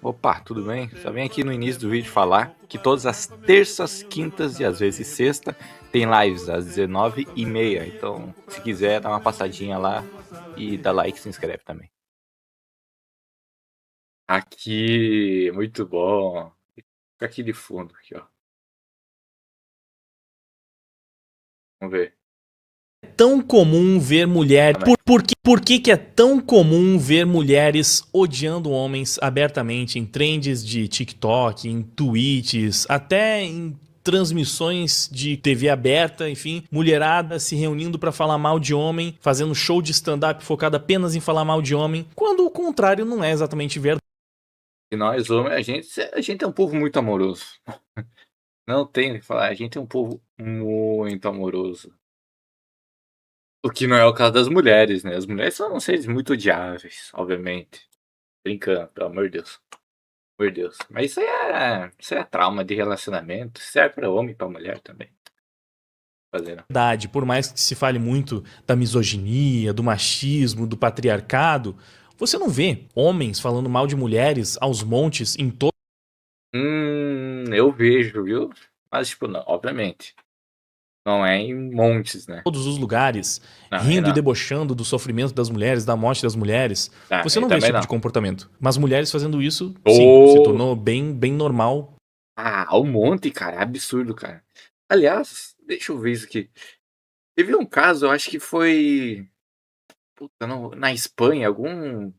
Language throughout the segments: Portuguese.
Opa, tudo bem? Só vim aqui no início do vídeo falar que todas as terças, quintas e às vezes sexta tem lives às 19h30. Então, se quiser, dá uma passadinha lá e dá like e se inscreve também. Aqui, muito bom. Fica aqui de fundo, aqui, ó. Vamos ver. Tão comum ver mulheres... Por que é tão comum ver mulheres odiando homens abertamente em trends de TikTok, em tweets, até em transmissões de TV aberta, enfim, mulherada se reunindo pra falar mal de homem, fazendo show de stand-up focado apenas em falar mal de homem, quando o contrário não é exatamente verdade. E nós, homens, a gente é um povo muito amoroso. Não tem o que falar, a gente é um povo muito amoroso. O que não é o caso das mulheres, né? As mulheres são seres muito odiáveis, obviamente. Brincando, pelo amor de Deus. Por Deus. Mas isso é trauma de relacionamento. Serve pra homem e pra mulher também. Fazendo. Por mais que se fale muito da misoginia, do machismo, do patriarcado, você não vê homens falando mal de mulheres aos montes em todo. Eu vejo, viu? Mas, tipo, não, obviamente. Não é em montes, né? Todos os lugares, Não, rindo e debochando do sofrimento das mulheres, da morte das mulheres. Você não vê esse tipo de comportamento. Mas mulheres fazendo isso, sim, se tornou bem normal. Um monte, cara. É absurdo, cara. Aliás, deixa eu ver isso aqui. Teve um caso, eu acho que foi... Puta, não, na Espanha, algum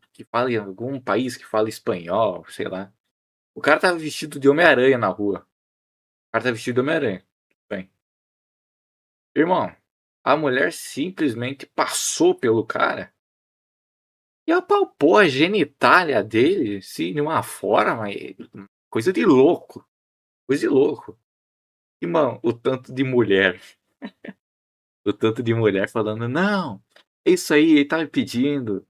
país que fala espanhol, sei lá. O cara tava vestido de Homem-Aranha na rua. O cara tava vestido de Homem-Aranha. Bem. Irmão, a mulher simplesmente passou pelo cara e apalpou a genitália dele, assim, de uma forma, coisa de louco. Coisa de louco. E, mano, o tanto de mulher. O tanto de mulher falando, não, é isso aí, ele tá me pedindo.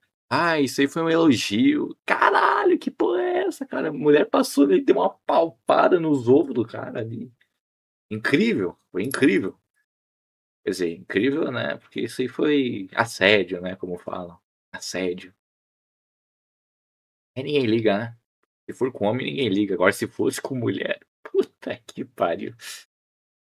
Isso aí foi um elogio. Caralho, que porra é essa, cara? A mulher passou ali, deu uma palpada nos ovos do cara ali. Incrível, foi incrível. Quer dizer, incrível, né? Porque isso aí foi assédio, né? Como falam. Assédio. Aí ninguém liga, né? Se for com homem, ninguém liga. Agora, se fosse com mulher, puta que pariu.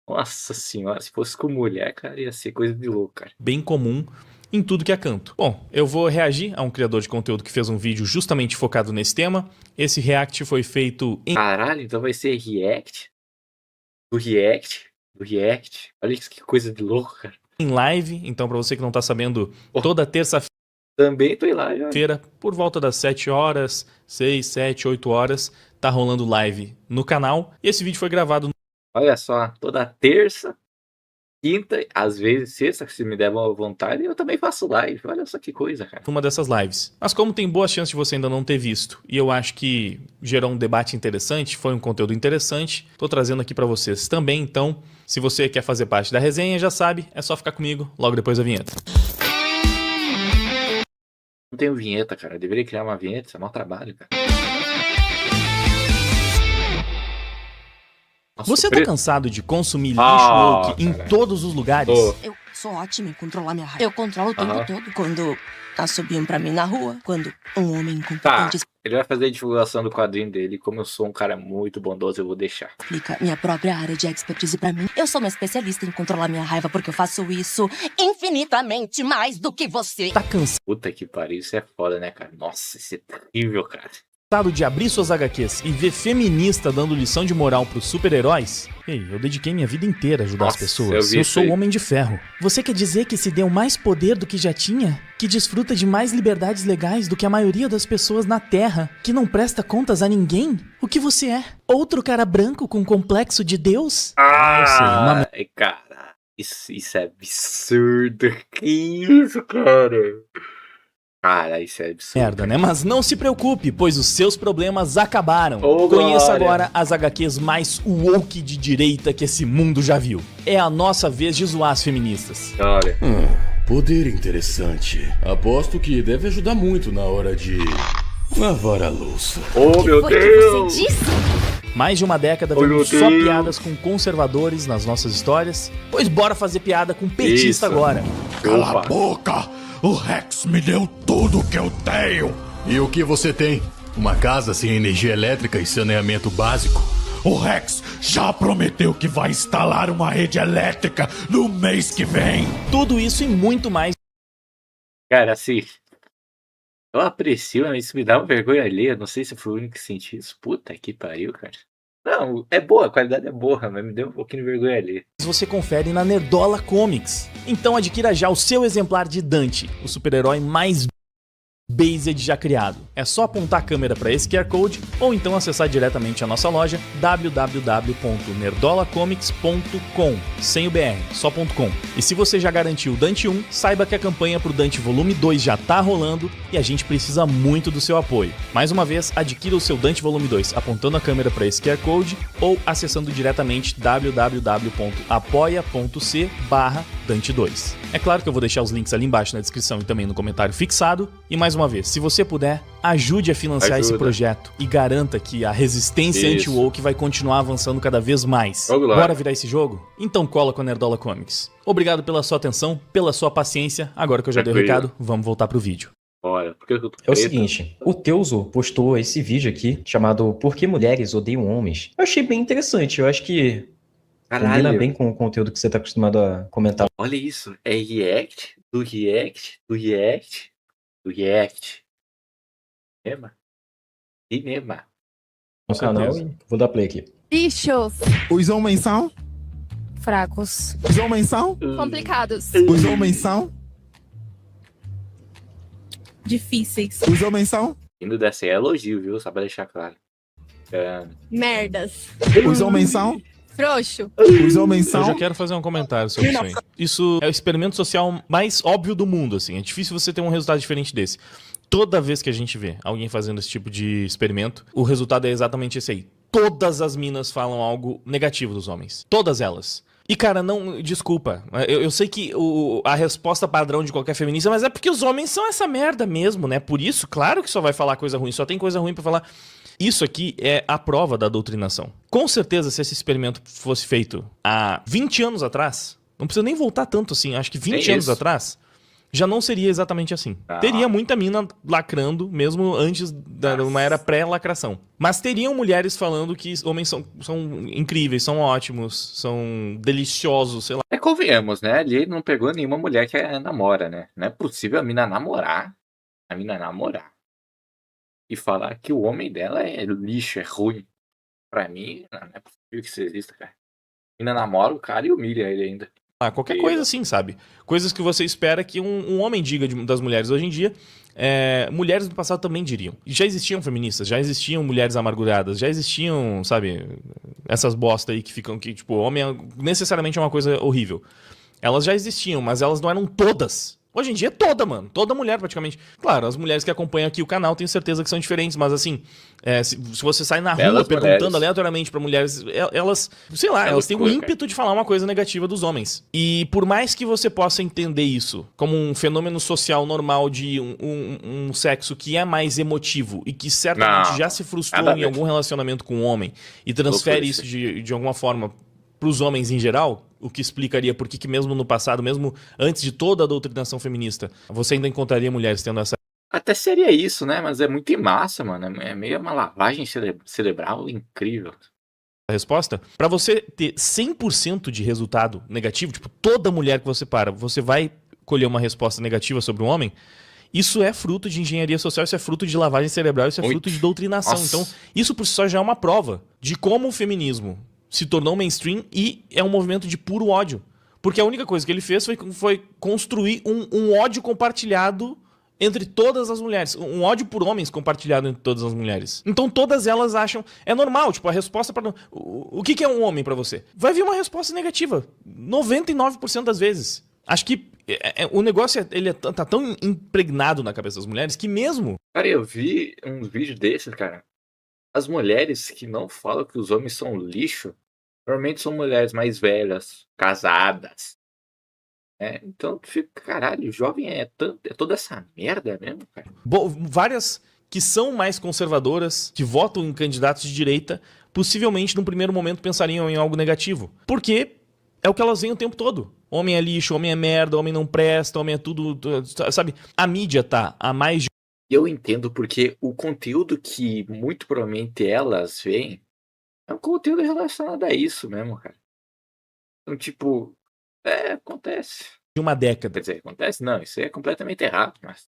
Nossa senhora, se fosse com mulher, cara, ia ser coisa de louco, cara. Bem comum em tudo que é canto. Bom, eu vou reagir a um criador de conteúdo que fez um vídeo justamente focado nesse tema. Esse react foi feito em... Caralho, então vai ser react? Do react? Do react? Olha isso, que coisa de louco, cara. Em live, então pra você que não tá sabendo, toda terça-feira... Também tô em live, olha. Por volta das 7 horas, 6, 7, 8 horas, tá rolando live no canal. E esse vídeo foi gravado... Olha só, toda terça, quinta, às vezes sexta, se me der uma vontade, eu também faço live. Olha só que coisa, cara. Uma dessas lives. Mas como tem boa chance de você ainda não ter visto, e eu acho que gerou um debate interessante, foi um conteúdo interessante, tô trazendo aqui pra vocês também. Então, se você quer fazer parte da resenha, já sabe, é só ficar comigo logo depois da vinheta. Não tenho vinheta, cara. Eu deveria criar uma vinheta, isso é mau trabalho, cara. Nossa, você tá cansado de consumir lixo woke em todos os lugares? Eu sou ótima em controlar minha raiva. Eu controlo o tempo todo. Quando assobiam pra mim na rua, quando um homem incompetente... Ele vai fazer a divulgação do quadrinho dele. Como eu sou um cara muito bondoso, eu vou deixar. Explica minha própria área de expertise pra mim. Eu sou uma especialista em controlar minha raiva porque eu faço isso infinitamente mais do que você. Tá cansado? Puta que pariu, isso é foda, né, cara? Nossa, isso é terrível, cara. De abrir suas HQs e ver feminista dando lição de moral pros super-heróis? Ei, eu dediquei minha vida inteira a ajudar as pessoas. Eu sou o Homem de Ferro. Você quer dizer que se deu mais poder do que já tinha? Que desfruta de mais liberdades legais do que a maioria das pessoas na Terra? Que não presta contas a ninguém? O que você é? Outro cara branco com complexo de Deus? Cara, isso é absurdo. Que isso, cara? Cara, isso é absurdo. Merda, né? Mas não se preocupe, pois os seus problemas acabaram. Conheça agora as HQs mais woke de direita que esse mundo já viu. É a nossa vez de zoar as feministas. Olha. Poder interessante. Aposto que deve ajudar muito na hora de lavar a louça. Oh, meu Deus! Que você disse? Mais de uma década vemos só piadas com conservadores nas nossas histórias. Pois bora fazer piada com petista agora. Cala a boca! O Rex me deu tudo que eu tenho! E o que você tem? Uma casa sem energia elétrica e saneamento básico. O Rex já prometeu que vai instalar uma rede elétrica no mês que vem. Tudo isso e muito mais. Cara, assim, eu aprecio, mas isso me dá uma vergonha alheia. Não sei se eu fui o único que senti isso. Puta que pariu, cara. Não, é boa, a qualidade é boa, mas me deu um pouquinho de vergonha alheia. Você confere na Nerdola Comics. Então adquira já o seu exemplar de Dante, o super-herói mais based já criado. É só apontar a câmera para esse QR Code ou então acessar diretamente a nossa loja www.nerdolacomics.com, sem o BR, só .com. E se você já garantiu o Dante 1, saiba que a campanha pro Dante Volume 2 já tá rolando e a gente precisa muito do seu apoio. Mais uma vez, adquira o seu Dante Volume 2 apontando a câmera para esse QR Code ou acessando diretamente www.apoia.c/Dante2. É claro que eu vou deixar os links ali embaixo na descrição e também no comentário fixado. E mais uma vez, se você puder, ajude a financiar esse projeto e garanta que a resistência anti-woke vai continuar avançando cada vez mais. Bora virar esse jogo? Então cola com a Nerdola Comics. Obrigado pela sua atenção, pela sua paciência. Agora que eu já dei o recado, vamos voltar pro vídeo. Bora, porque eu tô É o seguinte, o Teuzo postou esse vídeo aqui, chamado Por que Mulheres Odeiam Homens? Eu achei bem interessante, eu acho que combina bem com o conteúdo que você tá acostumado a comentar. Olha isso, é react, do react, do react, do react. Cinema? Cinema. No canal e vou dar play aqui. Bichos Os homens são? fracos, Os homens são? complicados, Os homens são? difíceis, Os homens são? Indo dessa é elogio, viu? Só pra deixar claro. merdas, Os homens são? frouxo, Os homens Eu já são? quero fazer um comentário sobre isso aí. Isso é o experimento social mais óbvio do mundo, assim. É difícil você ter um resultado diferente desse. Toda vez que a gente vê alguém fazendo esse tipo de experimento, o resultado é exatamente esse aí. Todas as minas falam algo negativo dos homens. Todas elas. E, cara, não... Desculpa. Eu sei que a resposta padrão de qualquer feminista, mas é porque os homens são essa merda mesmo, né? Por isso, claro que só vai falar coisa ruim. Só tem coisa ruim pra falar. Isso aqui é a prova da doutrinação. Com certeza, se esse experimento fosse feito há 20 anos atrás, não precisa nem voltar tanto assim, acho que 20 anos atrás, já não seria exatamente assim. Teria muita mina lacrando, mesmo antes de uma era pré-lacração. Mas teriam mulheres falando que homens são incríveis, são ótimos, são deliciosos, sei lá. É, convenhamos, né? Ali ele não pegou nenhuma mulher que namora, né? Não é possível a mina namorar e falar que o homem dela é lixo, é ruim. Pra mim, não é possível que isso exista, cara. A mina namora o cara e humilha ele ainda. Qualquer coisa assim, sabe? Coisas que você espera que um homem diga das mulheres hoje em dia, mulheres do passado também diriam. Já existiam feministas, já existiam mulheres amarguradas, já existiam, sabe, essas bosta aí que ficam que, tipo, homem necessariamente é uma coisa horrível. Elas já existiam, mas elas não eram todas. Hoje em dia é toda, mano. Toda mulher, praticamente. Claro, as mulheres que acompanham aqui o canal tenho certeza que são diferentes, mas assim, se você sai na rua perguntando aleatoriamente pra mulheres, elas, sei lá, elas têm o ímpeto de falar uma coisa negativa dos homens. E por mais que você possa entender isso como um fenômeno social normal de um sexo que é mais emotivo e que certamente já se frustrou em algum relacionamento com um homem e transfere isso de alguma forma pros homens em geral, o que explicaria por que mesmo no passado, mesmo antes de toda a doutrinação feminista, você ainda encontraria mulheres tendo essa... Até seria isso, né? Mas é muito em massa, mano. É meio uma lavagem cerebral incrível. A resposta? Pra você ter 100% de resultado negativo, tipo, toda mulher que você você vai colher uma resposta negativa sobre um homem, isso é fruto de engenharia social, isso é fruto de lavagem cerebral, isso é fruto de doutrinação. Nossa. Então, isso por si só já é uma prova de como o feminismo se tornou mainstream e é um movimento de puro ódio. Porque a única coisa que ele fez foi construir um ódio compartilhado entre todas as mulheres. Um ódio por homens compartilhado entre todas as mulheres. Então todas elas acham... É normal, tipo, a resposta para... O que é um homem pra você? Vai vir uma resposta negativa. 99% das vezes. Acho que o negócio ele tá tão impregnado na cabeça das mulheres que mesmo... Cara, eu vi um vídeo desses, cara. As mulheres que não falam que os homens são lixo, normalmente são mulheres mais velhas, casadas. Então, caralho, o jovem é toda essa merda mesmo, cara. Várias que são mais conservadoras, que votam em candidatos de direita, possivelmente num primeiro momento pensariam em algo negativo. Porque é o que elas veem o tempo todo. Homem é lixo, homem é merda, homem não presta, homem é tudo, sabe? A mídia tá há mais de E eu entendo porque o conteúdo que muito provavelmente elas veem é um conteúdo relacionado a isso mesmo, cara. Então, tipo, acontece. De uma década. Quer dizer, acontece não, isso aí é completamente errado, mas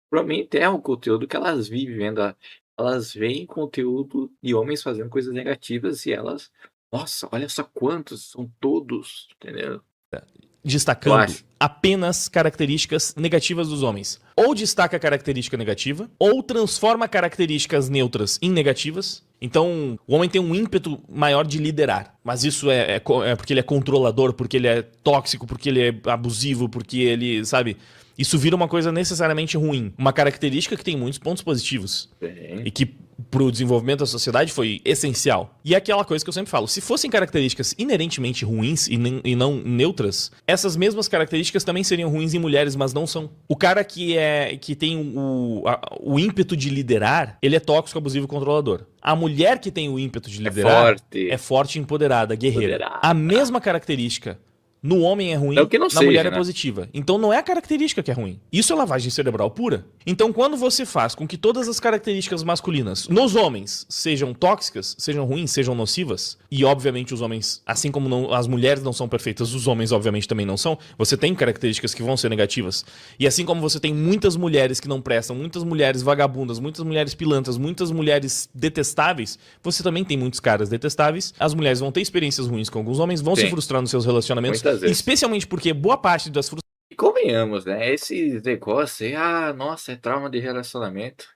provavelmente é um conteúdo que elas vivem vendo. Elas veem conteúdo de homens fazendo coisas negativas e elas, nossa, olha só quantos, são todos, entendeu? Eu Destacando acho. apenas características negativas dos homens. Ou destaca a característica negativa, ou transforma características neutras em negativas. Então, o homem tem um ímpeto maior de liderar. Mas isso é porque ele é controlador, porque ele é tóxico, porque ele é abusivo, porque ele, sabe? Isso vira uma coisa necessariamente ruim. Uma característica que tem muitos pontos positivos. Bem, E que pro desenvolvimento da sociedade foi essencial. E é aquela coisa que eu sempre falo, se fossem características inerentemente ruins e não neutras, essas mesmas características também seriam ruins em mulheres, mas não são. O cara que tem o ímpeto de liderar, ele é tóxico, abusivo e controlador. A mulher que tem o ímpeto de liderar é forte, empoderada, guerreira. Empoderada. A mesma característica no homem é ruim, Não que não na seja, mulher é né? positiva. Então não é a característica que é ruim. Isso é lavagem cerebral pura. Então quando você faz com que todas as características masculinas nos homens sejam tóxicas, sejam ruins, sejam nocivas, e obviamente os homens, assim como as mulheres não são perfeitas, os homens obviamente também não são, você tem características que vão ser negativas. E assim como você tem muitas mulheres que não prestam, muitas mulheres vagabundas, muitas mulheres pilantras, muitas mulheres detestáveis, você também tem muitos caras detestáveis. As mulheres vão ter experiências ruins com alguns homens, vão se Sim. frustrar nos seus relacionamentos. Muitas vezes. Especialmente porque boa parte das frustrações. E convenhamos, né? Esse negócio aí, nossa, é trauma de relacionamento.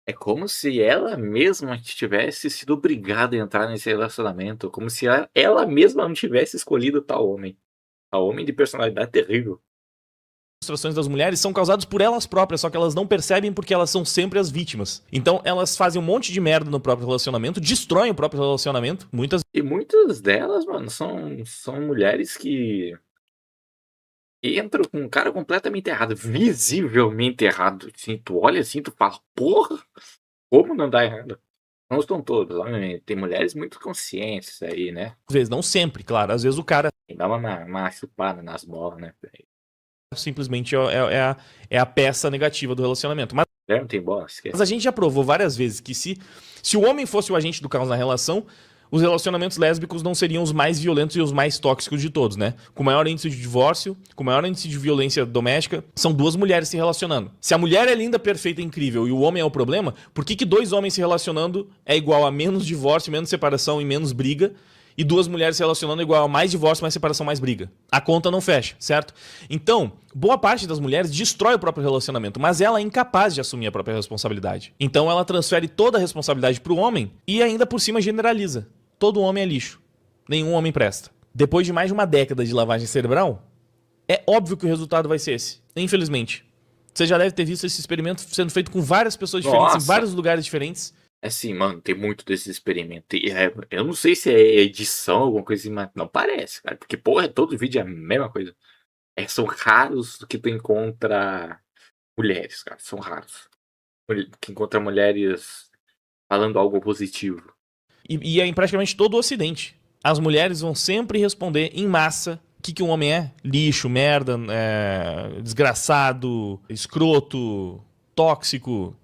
É como se ela mesma tivesse sido obrigada a entrar nesse relacionamento. Como se ela mesma não tivesse escolhido tal homem. Tal homem de personalidade terrível. Das mulheres são causadas por elas próprias, só que elas não percebem porque elas são sempre as vítimas. Então elas fazem um monte de merda no próprio relacionamento, destroem o próprio relacionamento, muitas. E muitas delas, mano, são mulheres que entram com um cara completamente errado, visivelmente errado. Assim, tu olha assim, tu fala, porra, como não dá errado? Não estão todas, obviamente. Tem mulheres muito conscientes aí, né? Às vezes, não sempre, claro. Às vezes o cara Tem que dar uma chupada nas bolas, né? simplesmente é a peça negativa do relacionamento. Mas Mulher não tem bola, esquece. a gente já provou várias vezes que se o homem fosse o agente do caos na relação, os relacionamentos lésbicos não seriam os mais violentos e os mais tóxicos de todos, né? Com o maior índice de divórcio, com o maior índice de violência doméstica, são duas mulheres se relacionando. Se a mulher é linda, perfeita, incrível e o homem é o problema, por que dois homens se relacionando é igual a menos divórcio, menos separação e menos briga? E duas mulheres se relacionando é igual a mais divórcio, mais separação, mais briga. A conta não fecha, certo? Então, boa parte das mulheres destrói o próprio relacionamento, mas ela é incapaz de assumir a própria responsabilidade. Então ela transfere toda a responsabilidade pro homem e ainda por cima generaliza. Todo homem é lixo. Nenhum homem presta. Depois de mais de uma década de lavagem cerebral, é óbvio que o resultado vai ser esse. Infelizmente. Você já deve ter visto esse experimento sendo feito com várias pessoas diferentes, Nossa. em vários lugares diferentes. É assim, mano, tem muito desses experimentos. Eu não sei se é edição, alguma coisa assim, mas não parece, cara. Porque, porra, todo vídeo é a mesma coisa. São raros que tu encontra mulheres, cara. São raros. Que encontra mulheres falando algo positivo. E é em praticamente todo o Ocidente. As mulheres vão sempre responder em massa o que um homem é. Lixo, merda, desgraçado, escroto, tóxico.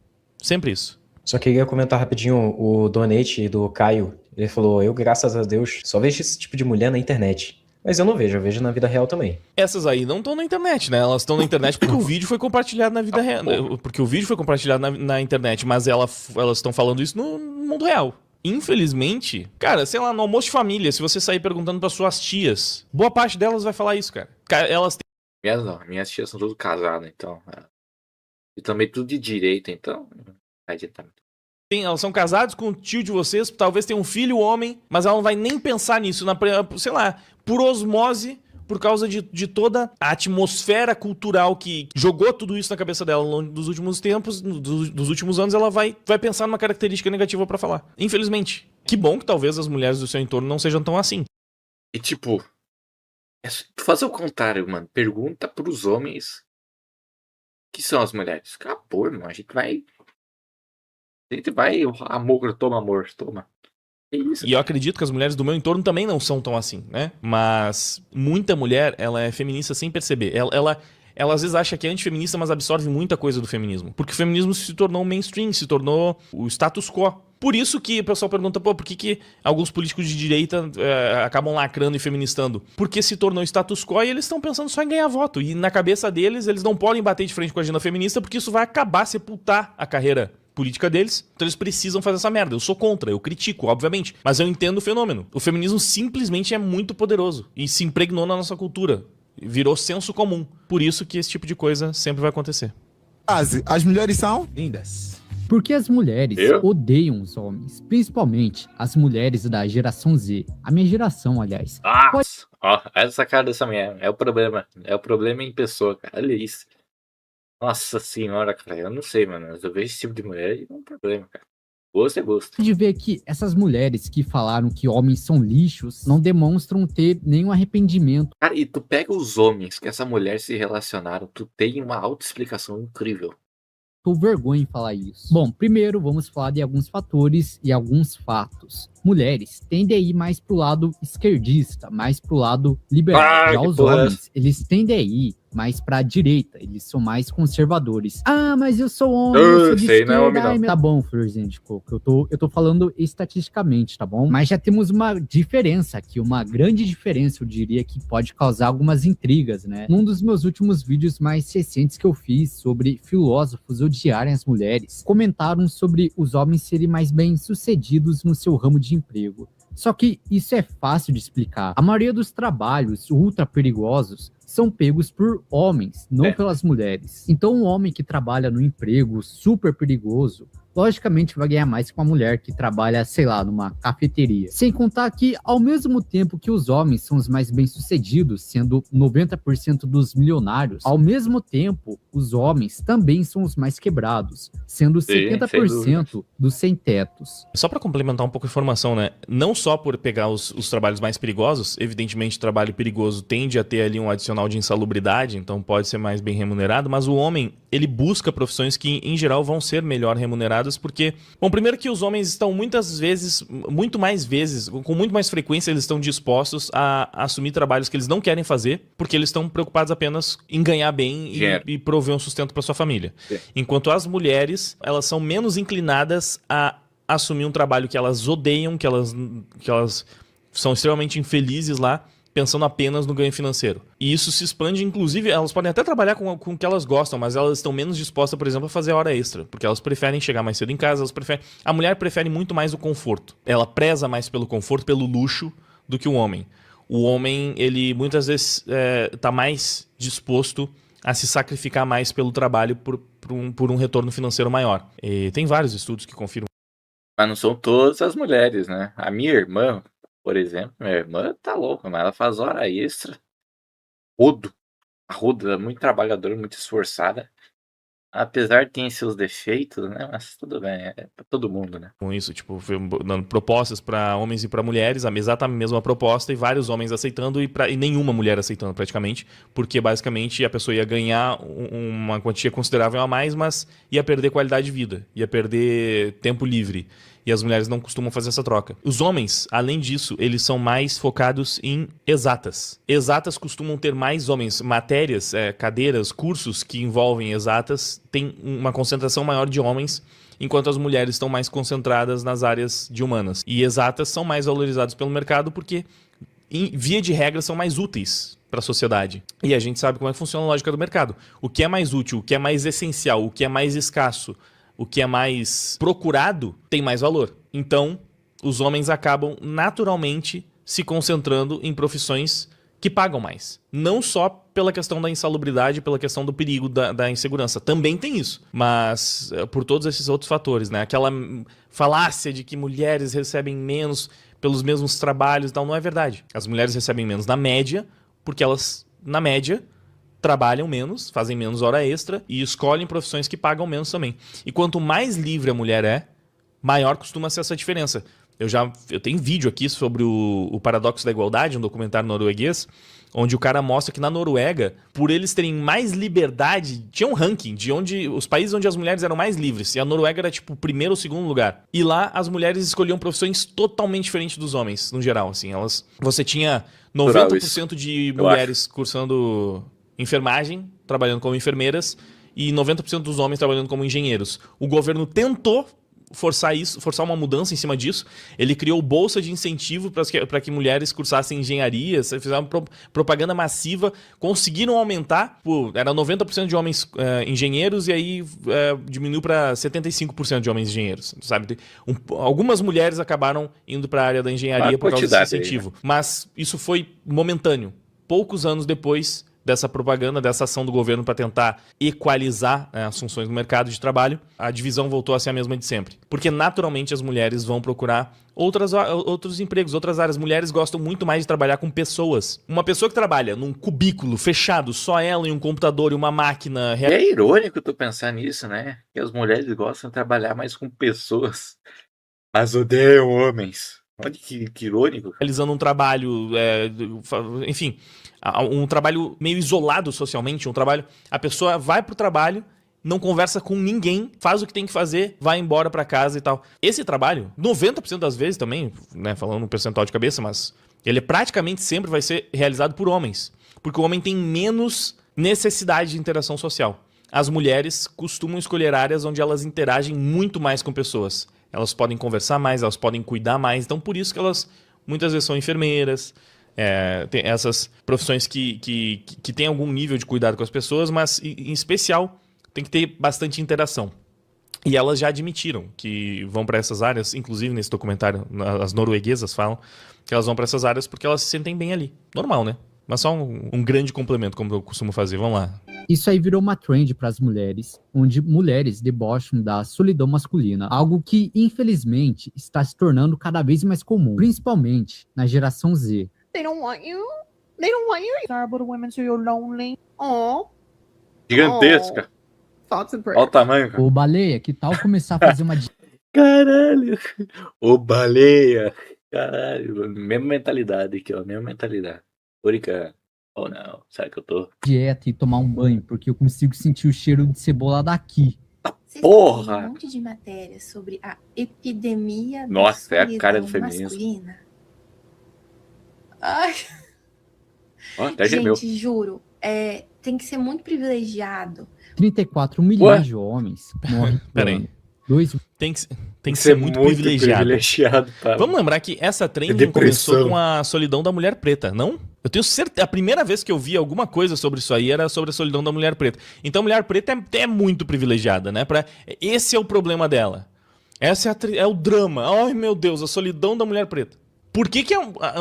Sempre isso. Só queria comentar rapidinho o donate do Caio. Ele falou, eu, graças a Deus, só vejo esse tipo de mulher na internet. Mas eu não vejo, eu vejo na vida real também. Essas aí não estão na internet, né? Elas estão na internet porque o vídeo foi compartilhado na vida real. Porque o vídeo foi compartilhado na internet, mas elas estão falando isso no mundo real. Infelizmente, cara, sei lá, no almoço de família, se você sair perguntando para suas tias, boa parte delas vai falar isso, cara. Elas têm... Minhas tias são todas casadas, então. E também tudo de direita, então. Não adianta muito. Elas são casadas com o tio de vocês, talvez tenham um filho homem, mas ela não vai nem pensar nisso, sei lá, por osmose, por causa de toda a atmosfera cultural que jogou tudo isso na cabeça dela ao longo dos últimos tempos, dos últimos anos, ela vai pensar numa característica negativa pra falar. Infelizmente. Que bom que talvez as mulheres do seu entorno não sejam tão assim. E tipo, fazer o contrário, mano. Pergunta pros homens que são as mulheres. Acabou, irmão. A gente vai. Amor, toma. É isso. E eu acredito que as mulheres do meu entorno também não são tão assim, né? Mas muita mulher, ela é feminista sem perceber. ela às vezes acha que é antifeminista, mas absorve muita coisa do feminismo. Porque o feminismo se tornou mainstream, se tornou o status quo. Por isso que o pessoal pergunta, pô, por que alguns políticos de direita acabam lacrando e feministando? Porque se tornou status quo e eles estão pensando só em ganhar voto. E na cabeça deles, eles não podem bater de frente com a agenda feminista porque isso vai acabar, sepultar a carreira política deles. Então eles precisam fazer essa merda. Eu sou contra, eu critico, obviamente. Mas eu entendo o fenômeno. O feminismo simplesmente é muito poderoso e se impregnou na nossa cultura. Virou senso comum. Por isso que esse tipo de coisa sempre vai acontecer. As mulheres são Lindas. Porque as mulheres odeiam os homens, principalmente as mulheres da geração Z. A minha geração, aliás. Nossa, ó, essa cara dessa mulher é o problema. É o problema em pessoa, cara. Olha isso. Nossa senhora, cara. Eu não sei, mano. Mas eu vejo esse tipo de mulher e é um problema, cara. Gosto é gosto. De ver que essas mulheres que falaram que homens são lixos não demonstram ter nenhum arrependimento. Cara, e tu pega os homens que essa mulher se relacionaram, tu tem uma autoexplicação incrível. Tô vergonha em falar isso. Bom, primeiro vamos falar de alguns fatores e alguns fatos. Mulheres tendem a ir mais pro lado esquerdista, mais pro lado liberal. Já os homens, eles tendem a ir mais pra direita, eles são mais conservadores. Ah, mas eu sou homem, eu sou de esquerda. Não é homem, não. Tá bom, Florzinha de Coco, eu tô falando estatisticamente, tá bom? Mas já temos uma diferença aqui, uma grande diferença, eu diria, que pode causar algumas intrigas, né? Num dos meus últimos vídeos mais recentes que eu fiz sobre filósofos odiarem as mulheres, comentaram sobre os homens serem mais bem-sucedidos no seu ramo de emprego. Só que isso é fácil de explicar. A maioria dos trabalhos ultra perigosos são pegos por homens, não pelas mulheres. Então um homem que trabalha no emprego super perigoso, logicamente vai ganhar mais que uma mulher que trabalha, sei lá, numa cafeteria. Sem contar que, ao mesmo tempo que os homens são os mais bem-sucedidos, sendo 90% dos milionários, ao mesmo tempo, os homens também são os mais quebrados, sendo 70% dos sem-tetos. Só para complementar um pouco a informação, né? Não só por pegar os trabalhos mais perigosos, evidentemente trabalho perigoso tende a ter ali um adicional de insalubridade, então pode ser mais bem remunerado, mas o homem, ele busca profissões que, em geral, vão ser melhor remuneradas porque, bom, primeiro que os homens estão muitas vezes, muito mais vezes, com muito mais frequência, eles estão dispostos a assumir trabalhos que eles não querem fazer, porque eles estão preocupados apenas em ganhar bem e prover um sustento para sua família. Enquanto as mulheres, elas são menos inclinadas a assumir um trabalho que elas odeiam, que elas são extremamente infelizes lá, pensando apenas no ganho financeiro. E isso se expande, inclusive, elas podem até trabalhar com o que elas gostam, mas elas estão menos dispostas, por exemplo, a fazer hora extra, porque elas preferem chegar mais cedo em casa, a mulher prefere muito mais o conforto. Ela preza mais pelo conforto, pelo luxo, do que o homem. O homem, ele muitas vezes está mais disposto a se sacrificar mais pelo trabalho por um retorno financeiro maior. E tem vários estudos que confirmam. Mas não são todas as mulheres, né? A minha irmã, por exemplo, minha irmã tá louca, mas ela faz hora extra. A rodo, é muito trabalhadora, muito esforçada. Apesar de ter seus defeitos, né? Mas tudo bem, é pra todo mundo, né? Com isso, tipo, dando propostas pra homens e pra mulheres, a exatamente mesma proposta, e vários homens aceitando e nenhuma mulher aceitando praticamente, porque basicamente a pessoa ia ganhar uma quantia considerável a mais, mas ia perder qualidade de vida, ia perder tempo livre. E as mulheres não costumam fazer essa troca. Os homens, além disso, eles são mais focados em exatas. Exatas costumam ter mais homens. Matérias, cadeiras, cursos que envolvem exatas têm uma concentração maior de homens, enquanto as mulheres estão mais concentradas nas áreas de humanas. E exatas são mais valorizadas pelo mercado porque, via de regra, são mais úteis para a sociedade. E a gente sabe como é que funciona a lógica do mercado. O que é mais útil, o que é mais essencial, o que é mais escasso, o que é mais procurado tem mais valor. Então, os homens acabam naturalmente se concentrando em profissões que pagam mais. Não só pela questão da insalubridade, pela questão do perigo da insegurança. Também tem isso. Mas por todos esses outros fatores, né? Aquela falácia de que mulheres recebem menos pelos mesmos trabalhos, não é verdade. As mulheres recebem menos na média, porque elas, na média, trabalham menos, fazem menos hora extra e escolhem profissões que pagam menos também. E quanto mais livre a mulher é, maior costuma ser essa diferença. Eu tenho vídeo aqui sobre o Paradoxo da Igualdade, um documentário norueguês, onde o cara mostra que na Noruega, por eles terem mais liberdade, tinha um ranking de os países onde as mulheres eram mais livres, e a Noruega era tipo o primeiro ou segundo lugar. E lá as mulheres escolhiam profissões totalmente diferentes dos homens, no geral, assim. Você tinha 90% de mulheres cursando enfermagem trabalhando como enfermeiras e 90% dos homens trabalhando como engenheiros. O governo tentou forçar uma mudança em cima disso. Ele criou bolsa de incentivo para que mulheres cursassem engenharia, fizeram propaganda massiva, conseguiram aumentar, era 90% de homens engenheiros e aí diminuiu para 75% de homens engenheiros, sabe? Algumas mulheres acabaram indo para a área da engenharia por causa desse incentivo, mas isso foi momentâneo. Poucos anos depois dessa propaganda, dessa ação do governo para tentar equalizar as funções no mercado de trabalho, a divisão voltou a ser a mesma de sempre. Porque naturalmente as mulheres vão procurar outros empregos, outras áreas. Mulheres gostam muito mais de trabalhar com pessoas. Uma pessoa que trabalha num cubículo fechado, só ela e um computador e uma máquina... É irônico tu pensar nisso, né? Que as mulheres gostam de trabalhar mais com pessoas, mas odeiam homens. Olha que irônico. Realizando um trabalho, enfim, um trabalho meio isolado socialmente, a pessoa vai pro trabalho, não conversa com ninguém, faz o que tem que fazer, vai embora pra casa e tal. Esse trabalho, 90% das vezes também, né, falando um percentual de cabeça, mas ele praticamente sempre vai ser realizado por homens, porque o homem tem menos necessidade de interação social. As mulheres costumam escolher áreas onde elas interagem muito mais com pessoas. Elas podem conversar mais, elas podem cuidar mais. Então, por isso que elas muitas vezes são enfermeiras. Tem essas profissões que têm algum nível de cuidado com as pessoas, mas, em especial, tem que ter bastante interação. E elas já admitiram que vão para essas áreas, inclusive nesse documentário, as norueguesas falam que elas vão para essas áreas porque elas se sentem bem ali. Normal, né? Mas só um grande complemento, como eu costumo fazer. Vamos lá. Isso aí virou uma trend para as mulheres, onde mulheres debocham da solidão masculina, algo que, infelizmente, está se tornando cada vez mais comum, principalmente na geração Z. They don't want you. They don't want you. Sorry, but women, so you're lonely. Oh. Gigantesca. Thoughts and prayers. Olha o tamanho, cara. Ô, Baleia, que tal começar a fazer uma Caralho. Ô, baleia. Caralho. Mesma mentalidade aqui, ó. Mesma mentalidade. Tô brincando. Ou não. Sabe que eu tô? dieta e tomar um banho, porque eu consigo sentir o cheiro de cebola daqui. Porra! Tem um monte de matéria sobre a epidemia da Nossa, é a cara do solidão feminismo. masculina. Ai, Ó, até gemeu. gente, juro, tem que ser muito privilegiado. 34 milhões de homens morrem por Peraí. ano. 2 Tem que ser muito privilegiado. Para... Vamos lembrar que essa trend começou com a solidão da mulher preta, não? Eu tenho certeza. A primeira vez que eu vi alguma coisa sobre isso aí era sobre a solidão da mulher preta. Então a mulher preta é muito privilegiada, né? Esse é o problema dela. Esse é o drama. Ai, meu Deus, a solidão da mulher preta. Por que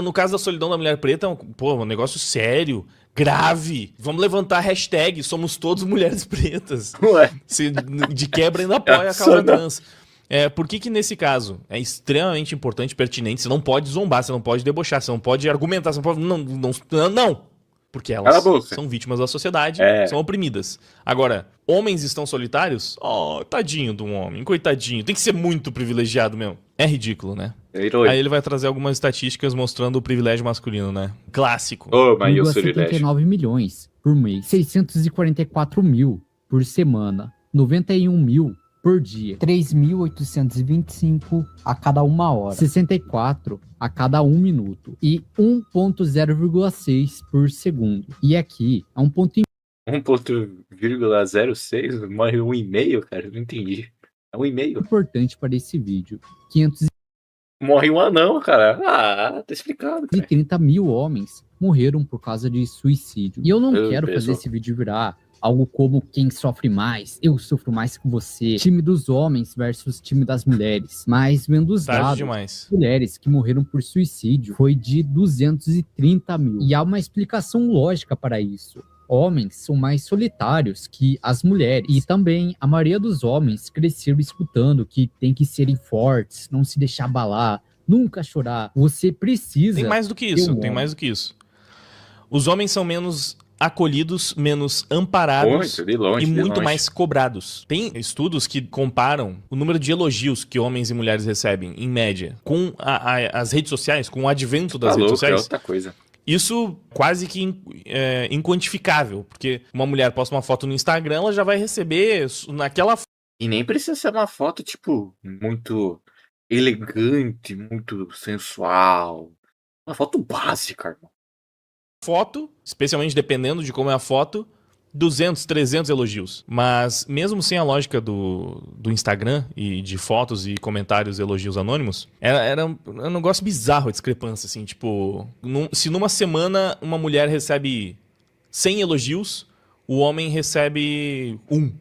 no caso da solidão da mulher preta, um negócio sério, grave? Vamos levantar a hashtag somos todos mulheres pretas. Ué. Se de quebra ainda apoia a causa trans. Por que nesse caso é extremamente importante, pertinente, você não pode zombar, você não pode debochar, você não pode argumentar, você não pode... Não! Porque elas são vítimas da sociedade, são oprimidas. Agora, homens estão solitários? Oh, tadinho de um homem, coitadinho. Tem que ser muito privilegiado mesmo. É ridículo, né? Aí ele vai trazer algumas estatísticas mostrando o privilégio masculino, né? Clássico. Mas eu sou 79 milhões por mês, 644 mil por semana, 91 mil por dia, 3.825 a cada 1 hora, 64 a cada 1 minuto e 1.0,6 por segundo. E aqui é 1.06? Morre 1,5, cara? Eu não entendi. É 1,5? Importante para esse vídeo. 500 Morre um anão, cara. Tá explicado. Cara. 30 mil homens morreram por causa de suicídio. E eu não quero fazer esse vídeo virar algo como quem sofre mais, eu sofro mais que você, time dos homens versus time das mulheres. Mas vendo os dados, mulheres que morreram por suicídio foi de 230 mil. E há uma explicação lógica para isso. Homens são mais solitários que as mulheres. E também a maioria dos homens cresceram escutando que tem que serem fortes, não se deixar abalar, nunca chorar. Você precisa... Tem mais do que isso, Os homens são menos acolhidos, menos amparados e muito mais cobrados. Tem estudos que comparam o número de elogios que homens e mulheres recebem, em média, com as redes sociais, com o advento das redes sociais. É outra coisa. Isso quase que inquantificável, porque uma mulher posta uma foto no Instagram, ela já vai receber naquela... E nem precisa ser uma foto, tipo, muito elegante, muito sensual. Uma foto básica, irmão. Foto, especialmente dependendo de como é a foto, 200, 300 elogios. Mas mesmo sem a lógica do Instagram e de fotos e comentários e elogios anônimos, era um negócio bizarro a discrepância, assim, tipo... Se numa semana uma mulher recebe 100 elogios, o homem recebe 1.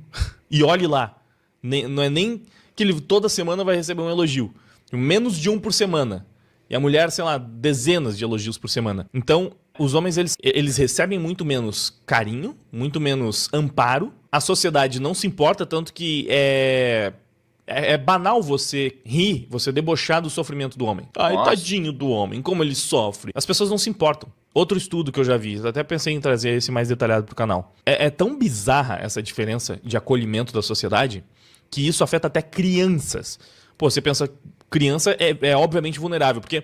E olhe lá, não é nem que ele toda semana vai receber um elogio. Menos de 1 por semana. E a mulher, sei lá, dezenas de elogios por semana. Então, os homens, eles recebem muito menos carinho, muito menos amparo. A sociedade não se importa, tanto que é banal você rir, você debochar do sofrimento do homem. Ai, tadinho do homem, como ele sofre. As pessoas não se importam. Outro estudo que eu já vi, até pensei em trazer esse mais detalhado pro canal. É tão bizarra essa diferença de acolhimento da sociedade que isso afeta até crianças. Pô, você pensa, criança é obviamente vulnerável, porque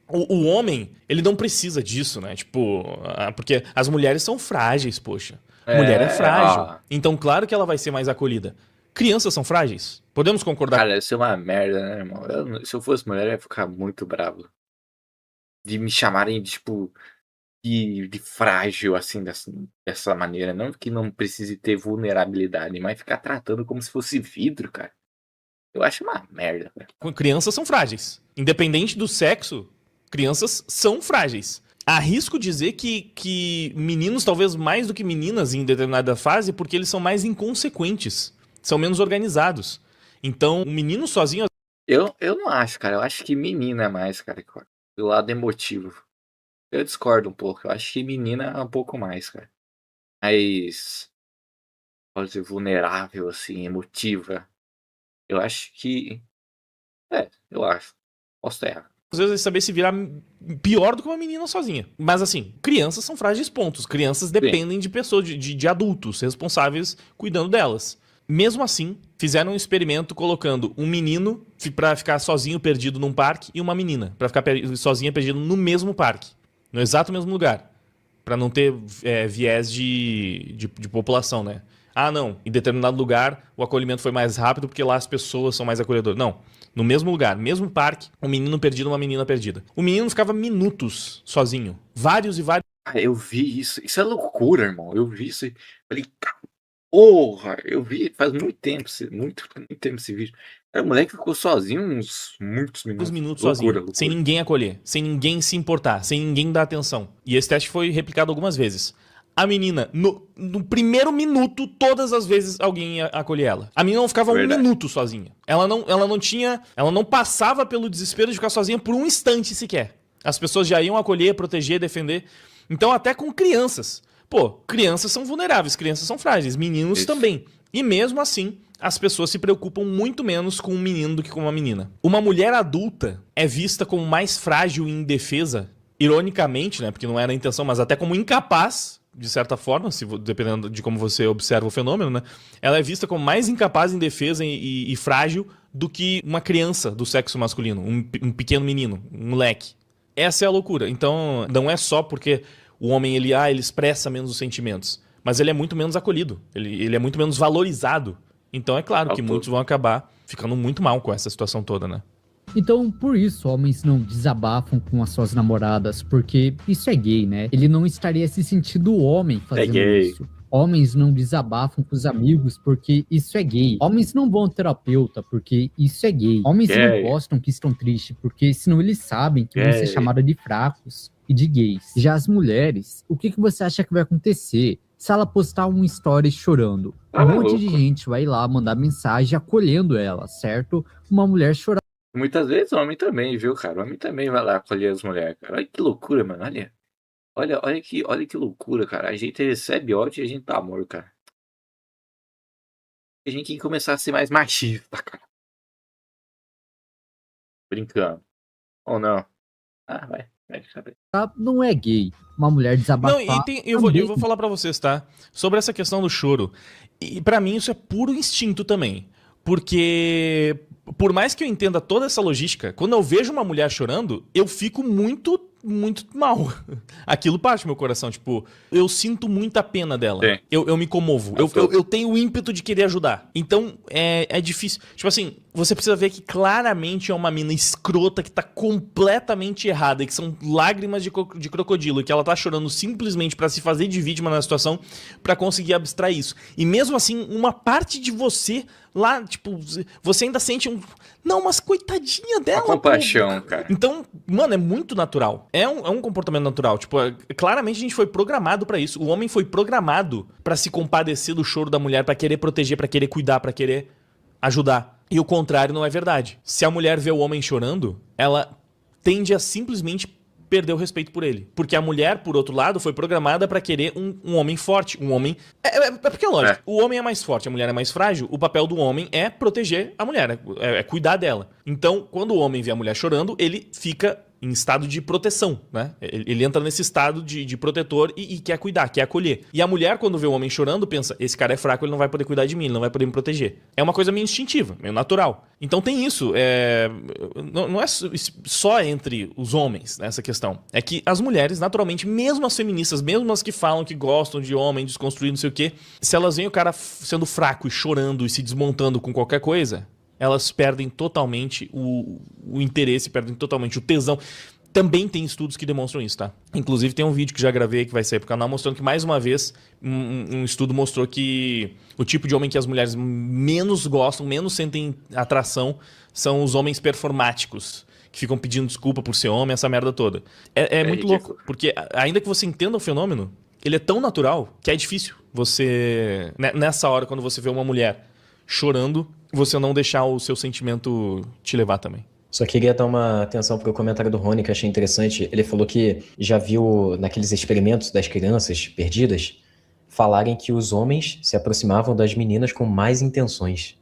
o homem, ele não precisa disso, né? Tipo, porque as mulheres são frágeis, poxa. Mulher é frágil. Então, claro que ela vai ser mais acolhida. Crianças são frágeis. Podemos concordar? Cara, isso é uma merda, né, irmão? Se eu fosse mulher, eu ia ficar muito bravo. De me chamarem, tipo, de frágil, assim, dessa maneira. Não que não precise ter vulnerabilidade, mas ficar tratando como se fosse vidro, cara. Eu acho uma merda, cara. Crianças são frágeis. Independente do sexo, crianças são frágeis. Arrisco dizer que meninos, talvez mais do que meninas em determinada fase, porque eles são mais inconsequentes. São menos organizados. Então, um menino sozinho... Eu não acho, cara. Eu acho que menina é mais, cara. Do lado emotivo. Eu discordo um pouco. Eu acho que menina é um pouco mais, cara. Mais... Pode dizer, vulnerável, assim, emotiva. Eu acho que... eu acho. Posso estar errado. Às vezes saber se virar pior do que uma menina sozinha. Mas assim, crianças são frágeis pontos. Crianças dependem de pessoas, de adultos responsáveis cuidando delas. Mesmo assim, fizeram um experimento colocando um menino pra ficar sozinho perdido num parque e uma menina pra ficar sozinha perdida no mesmo parque. No exato mesmo lugar. Pra não ter viés de população, né? Ah, não. Em determinado lugar o acolhimento foi mais rápido porque lá as pessoas são mais acolhedoras. Não. No mesmo lugar, mesmo parque, um menino perdido e uma menina perdida. O menino ficava minutos sozinho. Vários e vários. Ah, eu vi isso. Isso é loucura, irmão. Eu vi isso e falei, porra, eu vi faz muito tempo esse vídeo. O moleque ficou sozinho muitos minutos sozinho, loucura. Sem ninguém acolher, sem ninguém se importar, sem ninguém dar atenção. E esse teste foi replicado algumas vezes. A menina, no primeiro minuto, todas as vezes alguém ia acolher ela. A menina não ficava um minuto sozinha. Ela não passava pelo desespero de ficar sozinha por um instante sequer. As pessoas já iam acolher, proteger, defender. Então até com crianças. Pô, crianças são vulneráveis, crianças são frágeis, meninos também. E mesmo assim, as pessoas se preocupam muito menos com um menino do que com uma menina. Uma mulher adulta é vista como mais frágil e indefesa, ironicamente, né, porque não era a intenção, mas até como incapaz, de certa forma, dependendo de como você observa o fenômeno, né, ela é vista como mais incapaz, indefesa e frágil do que uma criança do sexo masculino, um pequeno menino, um moleque. Essa é a loucura. Então, não é só porque o homem, ele expressa menos os sentimentos, mas ele é muito menos acolhido, ele é muito menos valorizado. Então é claro que muitos vão acabar ficando muito mal com essa situação toda, né? Então, por isso, homens não desabafam com as suas namoradas, porque isso é gay, né? Ele não estaria se sentindo homem fazendo isso. Homens não desabafam com os amigos porque isso é gay. Homens não vão ao terapeuta porque isso é gay. Homens não gostam que estão tristes porque senão eles sabem que vão ser chamados de fracos e de gays. Já as mulheres, o que você acha que vai acontecer se ela postar um story chorando? Um monte de gente vai lá mandar mensagem acolhendo ela, certo? Uma mulher chorar. Muitas vezes o homem também, viu, cara? O homem também vai lá acolher as mulheres, cara. Olha que loucura, mano. Olha que loucura, cara. A gente recebe ódio e a gente dá amor, cara. A gente tem que começar a ser mais machista, cara. Brincando. Ou não? Ah, vai saber. Não é gay. Uma mulher desabafar. Não, eu vou falar pra vocês, tá? Sobre essa questão do choro. E pra mim isso é puro instinto também. Porque, por mais que eu entenda toda essa logística, quando eu vejo uma mulher chorando, eu fico muito mal. Aquilo parte do meu coração. Tipo, eu sinto muita pena dela. Eu me comovo. Eu tenho o ímpeto de querer ajudar. Então, é difícil. Tipo assim, você precisa ver que claramente é uma mina escrota que tá completamente errada, e que são lágrimas de crocodilo, e que ela tá chorando simplesmente pra se fazer de vítima na situação, pra conseguir abstrair isso. E mesmo assim, uma parte de você lá, tipo, você ainda sente um... Não, mas coitadinha dela, A compaixão, pô. cara. Então, mano, é muito natural. É um comportamento natural. Tipo, claramente a gente foi programado pra isso. O homem foi programado pra se compadecer do choro da mulher, pra querer proteger, pra querer cuidar, pra querer ajudar. E o contrário não é verdade. Se a mulher vê o homem chorando, ela tende a simplesmente perder o respeito por ele. Porque a mulher, por outro lado, foi programada pra querer um homem forte. Um homem... É porque é lógico. O homem é mais forte, a mulher é mais frágil. O papel do homem é proteger a mulher, é cuidar dela. Então, quando o homem vê a mulher chorando, ele fica em estado de proteção, né? Ele entra nesse estado de protetor e quer cuidar, quer acolher. E a mulher, quando vê o homem chorando, pensa, esse cara é fraco, ele não vai poder cuidar de mim, ele não vai poder me proteger. É uma coisa meio instintiva, meio natural. Então tem isso. Não é só entre os homens, né, essa questão. É que as mulheres, naturalmente, mesmo as feministas, mesmo as que falam que gostam de homem desconstruído, não sei o quê, se elas veem o cara sendo fraco e chorando e se desmontando com qualquer coisa, elas perdem totalmente o interesse, perdem totalmente o tesão. Também tem estudos que demonstram isso, tá? Inclusive tem um vídeo que já gravei que vai sair pro canal mostrando que, mais uma vez, um estudo mostrou que o tipo de homem que as mulheres menos gostam, menos sentem atração, são os homens performáticos, que ficam pedindo desculpa por ser homem, essa merda toda. É muito ridículo. louco, porque ainda que você entenda o fenômeno, ele é tão natural que é difícil você... Nessa hora, quando você vê uma mulher chorando, você não deixar o seu sentimento te levar também. Só queria dar uma atenção pro comentário do Rony, que eu achei interessante. Ele falou que já viu naqueles experimentos das crianças perdidas falarem que os homens se aproximavam das meninas com mais intenções.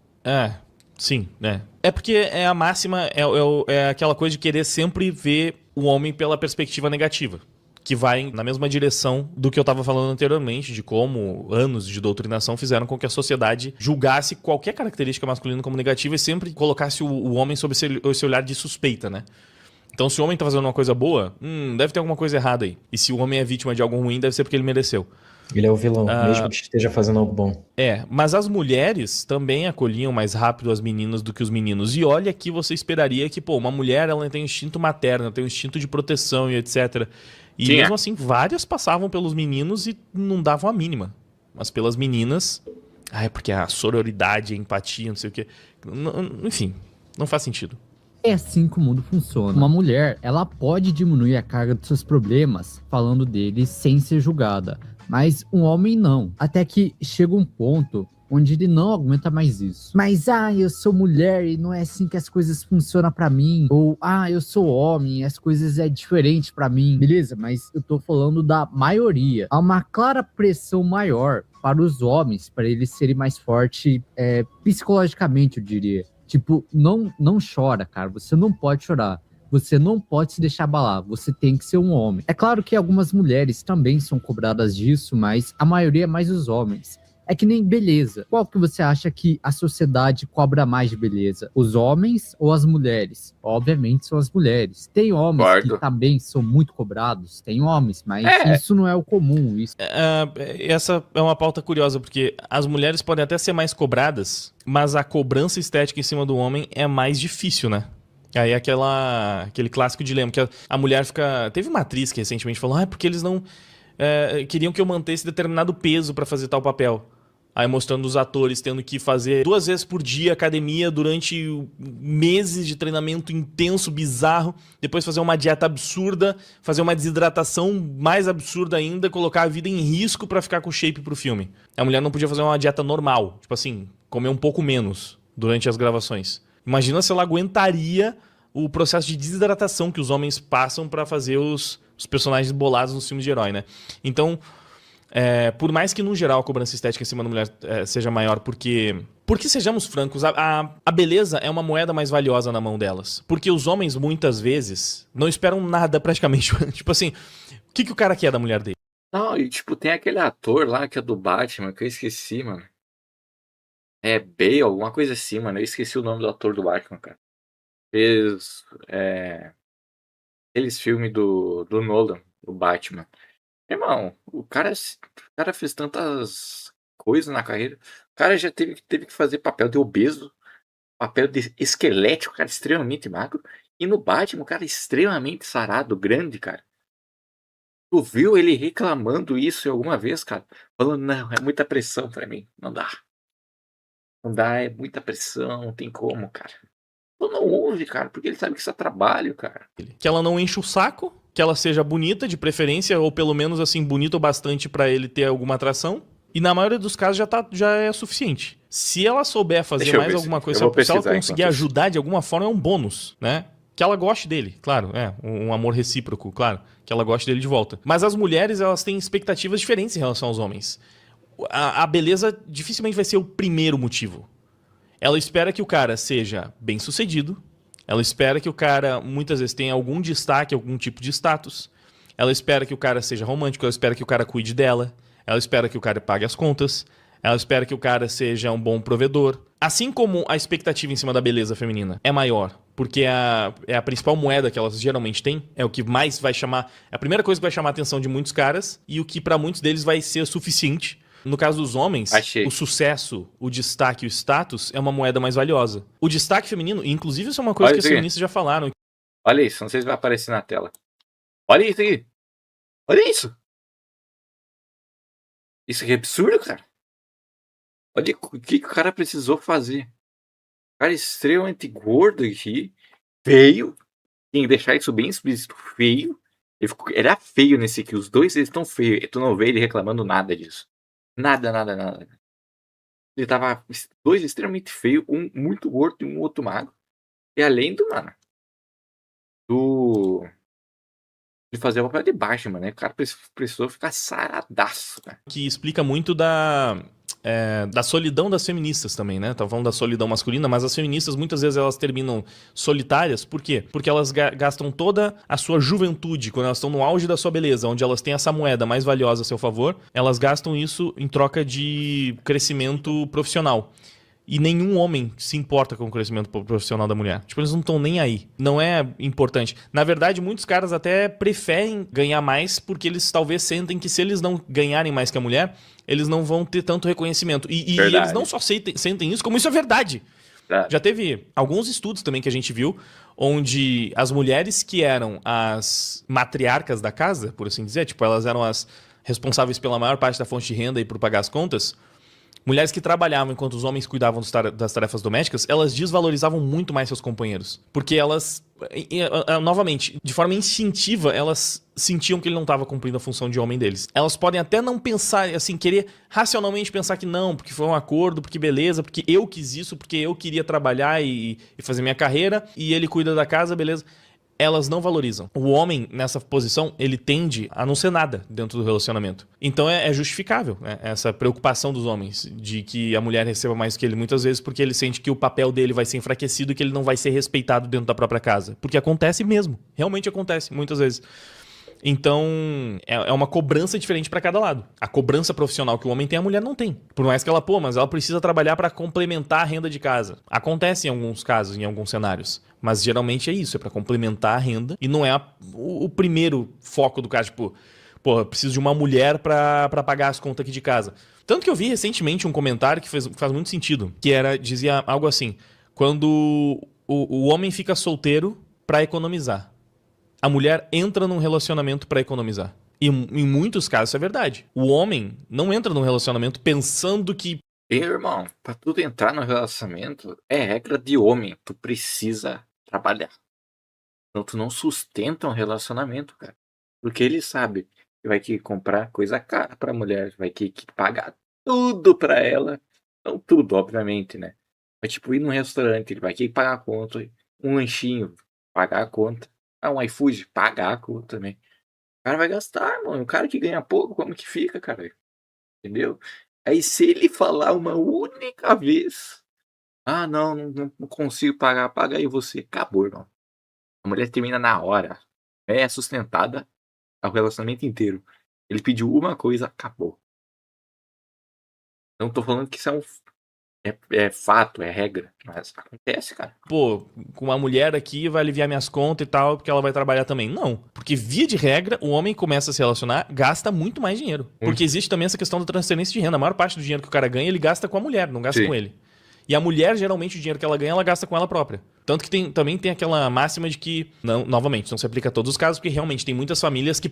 Sim, né? É porque é a máxima, é aquela coisa de querer sempre ver o homem pela perspectiva negativa, que vai na mesma direção do que eu estava falando anteriormente, de como anos de doutrinação fizeram com que a sociedade julgasse qualquer característica masculina como negativa e sempre colocasse o homem sob esse olhar de suspeita, né? Então, se o homem tá fazendo uma coisa boa, deve ter alguma coisa errada aí. E se o homem é vítima de algo ruim, deve ser porque ele mereceu. Ele é o vilão, mesmo que esteja fazendo algo bom. Mas as mulheres também acolhiam mais rápido as meninas do que os meninos. E olha que você esperaria que, uma mulher, ela tem um instinto materno, tem um instinto de proteção e etc. E mesmo assim, várias passavam pelos meninos e não davam a mínima. Mas pelas meninas... é porque a sororidade, a empatia, não sei o quê... Enfim, não faz sentido. É assim que o mundo funciona. Uma mulher, ela pode diminuir a carga dos seus problemas, falando deles sem ser julgada. Mas um homem não. Até que chega um ponto onde ele não aguenta mais isso. Mas, eu sou mulher e não é assim que as coisas funcionam pra mim. Ou, eu sou homem e as coisas é diferente pra mim. Beleza, mas eu tô falando da maioria. Há uma clara pressão maior para os homens, para eles serem mais fortes psicologicamente, eu diria. Tipo, não chora, cara. Você não pode chorar. Você não pode se deixar abalar, você tem que ser um homem. É claro que algumas mulheres também são cobradas disso, mas a maioria é mais os homens. É que nem beleza. Qual que você acha que a sociedade cobra mais de beleza? Os homens ou as mulheres? Obviamente são as mulheres. Tem homens que também são muito cobrados, tem homens, mas isso não é o comum. Essa é uma pauta curiosa, porque as mulheres podem até ser mais cobradas, mas a cobrança estética em cima do homem é mais difícil, né? Aí aquele clássico dilema, que a mulher fica... Teve uma atriz que recentemente falou, porque eles não queriam que eu mantesse determinado peso pra fazer tal papel. Aí mostrando os atores tendo que fazer 2 vezes por dia academia durante meses de treinamento intenso, bizarro, depois fazer uma dieta absurda, fazer uma desidratação mais absurda ainda, colocar a vida em risco pra ficar com shape pro filme. A mulher não podia fazer uma dieta normal, tipo assim, comer um pouco menos durante as gravações. Imagina se ela aguentaria o processo de desidratação que os homens passam pra fazer os personagens bolados nos filmes de herói, né? Então, por mais que, no geral, a cobrança estética em cima da mulher seja maior, porque sejamos francos, a beleza é uma moeda mais valiosa na mão delas. Porque os homens, muitas vezes, não esperam nada praticamente. Tipo assim, o que o cara quer da mulher dele? Não, e tem aquele ator lá que é do Batman, que eu esqueci, mano. É Bale, alguma coisa assim, mano. Eu esqueci o nome do ator do Batman, cara. Fez aqueles filmes do Nolan, do Batman. Irmão, o cara fez tantas coisas na carreira. O cara já teve que fazer papel de obeso. papel de esquelético, cara, extremamente magro. E no Batman, o cara extremamente sarado, grande, cara. Tu viu ele reclamando isso alguma vez, cara? Falando, não, é muita pressão pra mim. Não dá. Não dá, é muita pressão, não tem como, cara. Tu não ouve, cara, porque ele sabe que isso é trabalho, cara. Que ela não enche o saco, que ela seja bonita, de preferência, ou pelo menos assim, bonita o bastante pra ele ter alguma atração. E na maioria dos casos já é suficiente. Se ela souber fazer Deixa eu mais ver alguma se- coisa, eu vou se ela pesquisar conseguir enquanto isso. ajudar de alguma forma, é um bônus, né? Que ela goste dele, claro, um amor recíproco, claro, que ela goste dele de volta. Mas as mulheres, elas têm expectativas diferentes em relação aos homens. A beleza dificilmente vai ser o primeiro motivo. Ela espera que o cara seja bem-sucedido, ela espera que o cara, muitas vezes, tenha algum destaque, algum tipo de status, ela espera que o cara seja romântico, ela espera que o cara cuide dela, ela espera que o cara pague as contas, ela espera que o cara seja um bom provedor. Assim como a expectativa em cima da beleza feminina é maior, porque é a principal moeda que elas geralmente têm, é o que mais vai chamar, é a primeira coisa que vai chamar a atenção de muitos caras e o que pra muitos deles vai ser suficiente. No caso dos homens, Achei. o sucesso, o destaque e o status é uma moeda mais valiosa. O destaque feminino, inclusive isso é uma coisa Olha que as isso aqui. feministas já falaram. Olha isso, não sei se vai aparecer na tela. Olha isso aqui. Olha isso. Isso aqui é absurdo, cara. Olha o que o cara precisou fazer. O cara é extremamente gordo aqui, feio. Tem que deixar isso bem explícito, feio. Era feio nesse aqui, os dois eles estão feios. Tu não vê ele reclamando nada disso. Nada, nada, nada. Ele tava dois extremamente feios, um muito gordo e um outro magro. E além do, mano, de fazer o papel de baixo, mano, né? O cara precisou ficar saradaço, né? Que explica muito da solidão das feministas também, né? Tava falando da solidão masculina, mas as feministas muitas vezes elas terminam solitárias. Por quê? Porque elas gastam toda a sua juventude, quando elas estão no auge da sua beleza, onde elas têm essa moeda mais valiosa a seu favor, elas gastam isso em troca de crescimento profissional. E nenhum homem se importa com o crescimento profissional da mulher. Tipo, eles não estão nem aí. Não é importante. Na verdade, muitos caras até preferem ganhar mais porque eles talvez sentem que se eles não ganharem mais que a mulher, eles não vão ter tanto reconhecimento. E eles não só sentem isso, como isso é verdade. Já teve alguns estudos também que a gente viu, onde as mulheres que eram as matriarcas da casa, por assim dizer, tipo, elas eram as responsáveis pela maior parte da fonte de renda e por pagar as contas, mulheres que trabalhavam enquanto os homens cuidavam das tarefas domésticas, elas desvalorizavam muito mais seus companheiros. Porque elas, novamente, de forma instintiva, elas sentiam que ele não estava cumprindo a função de homem deles. Elas podem até não pensar, assim, querer racionalmente pensar que não, porque foi um acordo, porque beleza, porque eu quis isso, porque eu queria trabalhar e fazer minha carreira, e ele cuida da casa, beleza. Elas não valorizam. O homem, nessa posição, ele tende a não ser nada dentro do relacionamento. Então é justificável, né, essa preocupação dos homens de que a mulher receba mais que ele muitas vezes porque ele sente que o papel dele vai ser enfraquecido e que ele não vai ser respeitado dentro da própria casa. Porque acontece mesmo. Realmente acontece, muitas vezes. Então, é uma cobrança diferente pra cada lado. A cobrança profissional que o homem tem, a mulher não tem. Por mais que ela, mas ela precisa trabalhar pra complementar a renda de casa. Acontece em alguns casos, em alguns cenários. Mas geralmente é isso, é pra complementar a renda. E não é o primeiro foco do cara, tipo, eu preciso de uma mulher pra pagar as contas aqui de casa. Tanto que eu vi recentemente um comentário que faz muito sentido, que dizia algo assim, quando o homem fica solteiro pra economizar. A mulher entra num relacionamento pra economizar. E em muitos casos isso é verdade. O homem não entra num relacionamento pensando que... Irmão, pra tu entrar no relacionamento, é regra de homem. Tu precisa trabalhar. Então tu não sustenta um relacionamento, cara. Porque ele sabe que vai que comprar coisa cara pra mulher. Vai que pagar tudo pra ela. Não tudo, obviamente, né? Mas tipo, ir num restaurante, ele vai que pagar a conta. Um lanchinho, pagar a conta. Um iFood, pagar a conta também. O cara vai gastar, mano. O cara que ganha pouco, como que fica, cara? Entendeu? Aí se ele falar uma única vez, não consigo pagar, paga aí você. Acabou, irmão. A mulher termina na hora. É sustentada o relacionamento inteiro. Ele pediu uma coisa, acabou. Não tô falando que isso é fato, é regra, mas acontece, cara. Com uma mulher aqui vai aliviar minhas contas e tal, porque ela vai trabalhar também. Não, porque via de regra, o homem começa a se relacionar, gasta muito mais dinheiro. Porque existe também essa questão da transferência de renda. A maior parte do dinheiro que o cara ganha, ele gasta com a mulher, não gasta com ele. E a mulher, geralmente, o dinheiro que ela ganha, ela gasta com ela própria. Tanto que também tem aquela máxima de que, não, novamente, não se aplica a todos os casos, porque realmente tem muitas famílias que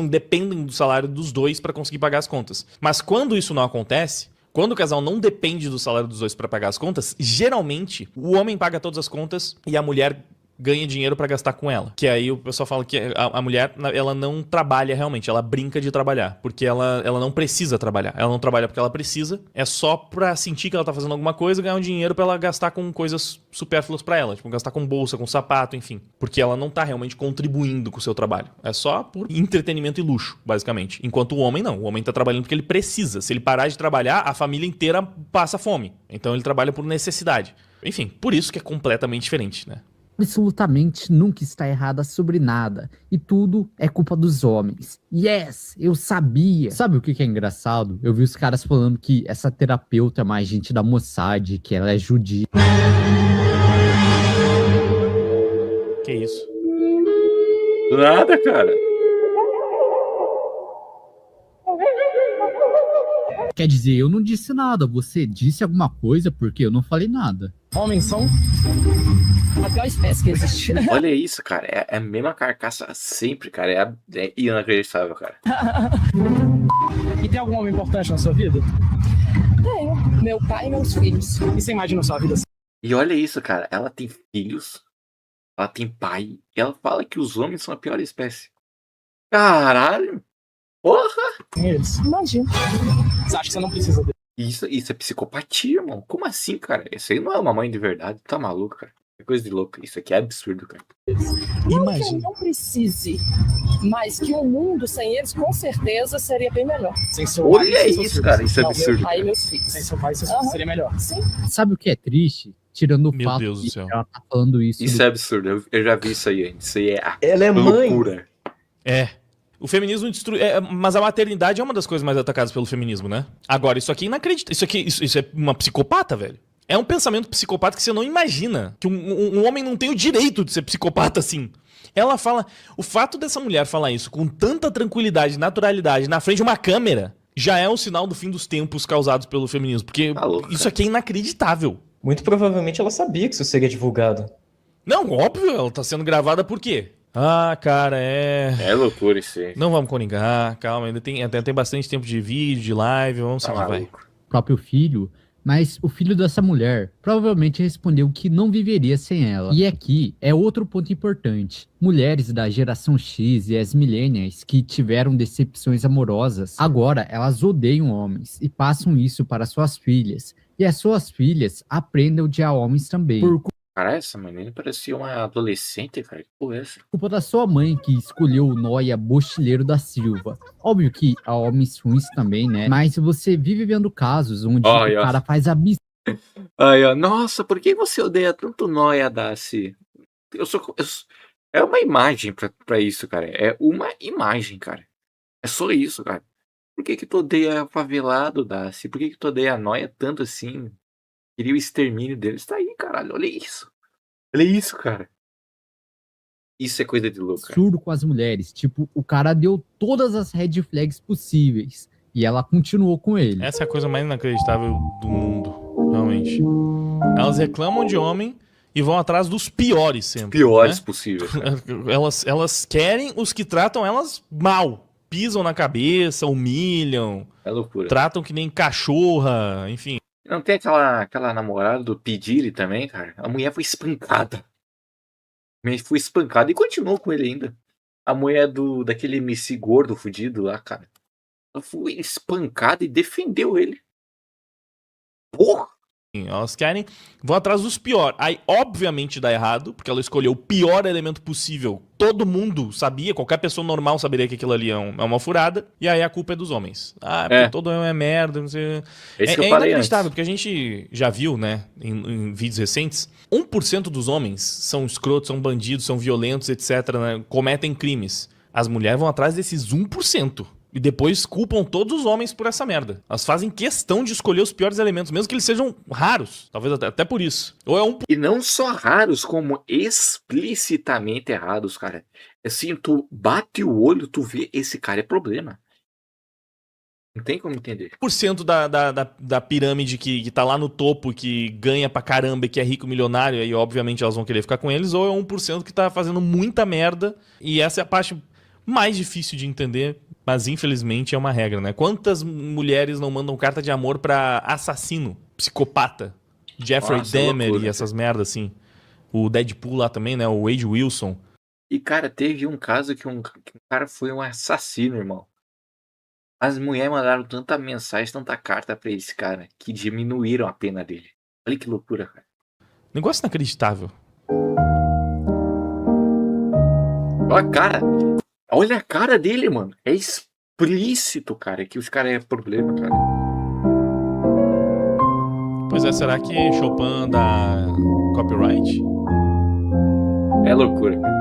dependem do salário dos dois para conseguir pagar as contas. Mas quando isso não acontece, quando o casal não depende do salário dos dois para pagar as contas, geralmente o homem paga todas as contas e a mulher ganha dinheiro pra gastar com ela. Que aí o pessoal fala que a mulher, ela não trabalha realmente, ela brinca de trabalhar, porque ela não precisa trabalhar. Ela não trabalha porque ela precisa, é só pra sentir que ela tá fazendo alguma coisa, ganhar um dinheiro pra ela gastar com coisas supérfluas pra ela, tipo gastar com bolsa, com sapato, enfim. Porque ela não tá realmente contribuindo com o seu trabalho. É só por entretenimento e luxo, basicamente. Enquanto o homem não. O homem tá trabalhando porque ele precisa. Se ele parar de trabalhar, a família inteira passa fome. Então ele trabalha por necessidade. Enfim, por isso que é completamente diferente, né? Absolutamente nunca está errada sobre nada. E tudo é culpa dos homens. Yes, eu sabia. Sabe o que é engraçado? Eu vi os caras falando que essa terapeuta é mais gente da Mossad, que ela é judia. Que isso? Nada, cara. Quer dizer, eu não disse nada. Você disse alguma coisa porque eu não falei nada. Homens são a pior espécie que existe. Olha isso, cara. É a mesma carcaça sempre, cara. É inacreditável, cara. E tem algum homem importante na sua vida? Tenho. Meu pai e meus filhos. E você imagina sua vida assim? E olha isso, cara. Ela tem filhos, ela tem pai, e ela fala que os homens são a pior espécie. Caralho! Porra! Eles. Imagina. Você acha que você não precisa dele? Isso é psicopatia, irmão. Como assim, cara? Isso aí não é uma mãe de verdade. Tá maluco, cara. É coisa de louco. Isso aqui é absurdo, cara. Imagina. Não precise. Mas que um mundo sem eles, com certeza, seria bem melhor. Sem seu pai e Olha sem seus isso, filhos. cara. Isso é Não, absurdo. meu pai e Cara. meus filhos. Sem seu pai e seus filhos seria melhor. Sim. Sabe o que é triste? Tirando o Meu fato Deus do que céu. ela tá falando isso. Isso é absurdo. Eu já vi isso aí antes. Isso aí é Ela é mãe. loucura. É. O feminismo destrui. Mas a maternidade é uma das coisas mais atacadas pelo feminismo, né? Agora, isso aqui é inacreditável. Isso é uma psicopata, velho. É um pensamento psicopata que você não imagina. Que um homem não tem o direito de ser psicopata assim. Ela fala. O fato dessa mulher falar isso com tanta tranquilidade e naturalidade na frente de uma câmera já é um sinal do fim dos tempos causados pelo feminismo. Porque Tá louco, isso cara. aqui é inacreditável. Muito provavelmente ela sabia que isso seria divulgado. Não, óbvio, ela tá sendo gravada por quê? Ah, cara, É loucura isso aí. Não vamos coringar, calma, ainda tem bastante tempo de vídeo, de live, vamos Tá seguir, vai. maluco. Próprio filho, mas o filho dessa mulher provavelmente respondeu que não viveria sem ela. E aqui é outro ponto importante. Mulheres da geração X e as millennials que tiveram decepções amorosas, agora elas odeiam homens e passam isso para suas filhas. E as suas filhas aprendem a odiar homens também. Por Caralho, essa menina parecia uma adolescente, cara. Que porra é essa? culpa da sua mãe que escolheu o Noia Bochileiro da Silva. Óbvio que há homens ruins também, né? Mas você vive vendo casos onde Ai, o ó. cara faz absurdo. Aí, ó. Nossa, por que você odeia tanto Noia, Daci? É uma imagem pra isso, cara. É uma imagem, cara. É só isso, cara. Por que tu odeia favelado, Daci? Por que tu odeia a Noia tanto assim? Queria o extermínio deles. Tá aí, caralho. Olha isso. Olha isso, cara. Isso é coisa de louco, cara. Absurdo com as mulheres. Tipo, o cara deu todas as red flags possíveis. E ela continuou com ele. Essa é a coisa mais inacreditável do mundo, realmente. Elas reclamam de homem e vão atrás dos piores sempre. Piores né? possíveis. cara. Elas querem os que tratam elas mal. Pisam na cabeça, humilham, É loucura. tratam que nem cachorra, enfim. Não tem aquela namorada do Pediri também, cara? A mulher foi espancada. A mulher foi espancada e continuou com ele ainda. A mulher daquele MC gordo fudido lá, cara. Ela foi espancada e defendeu ele. Porra! Elas querem, vão atrás dos piores. Aí, obviamente, dá errado, porque ela escolheu o pior elemento possível. Todo mundo sabia, qualquer pessoa normal saberia que aquilo ali é uma furada. E aí a culpa é dos homens. Ah, porque todo homem é merda, não sei. Esse que eu É falei inacreditável, antes. porque a gente já viu, né, em vídeos recentes, 1% dos homens são escrotos, são bandidos, são violentos, etc., né, cometem crimes. As mulheres vão atrás desses 1%. E depois culpam todos os homens por essa merda. Elas fazem questão de escolher os piores elementos, mesmo que eles sejam raros. Talvez até por isso. Ou é um... E não só raros, como explicitamente errados, cara. Assim, tu bate o olho, tu vê, esse cara é problema. Não tem como entender. 1% da pirâmide que tá lá no topo, que ganha pra caramba e que é rico milionário, e obviamente elas vão querer ficar com eles, ou é 1% que tá fazendo muita merda, e essa é a parte mais difícil de entender, mas infelizmente é uma regra, né? Quantas mulheres não mandam carta de amor pra assassino, psicopata, Jeffrey Nossa, Dahmer loucura, e essas merdas assim. O Deadpool lá também, né? O Wade Wilson. E, cara, teve um caso que um cara foi um assassino, irmão. As mulheres mandaram tanta mensagem, tanta carta pra esse cara, que diminuíram a pena dele. Olha que loucura, cara. Negócio inacreditável. Olha a cara dele, mano. É explícito, cara, que os caras é problema, cara. Pois é, será que Chopin dá copyright? É loucura, cara.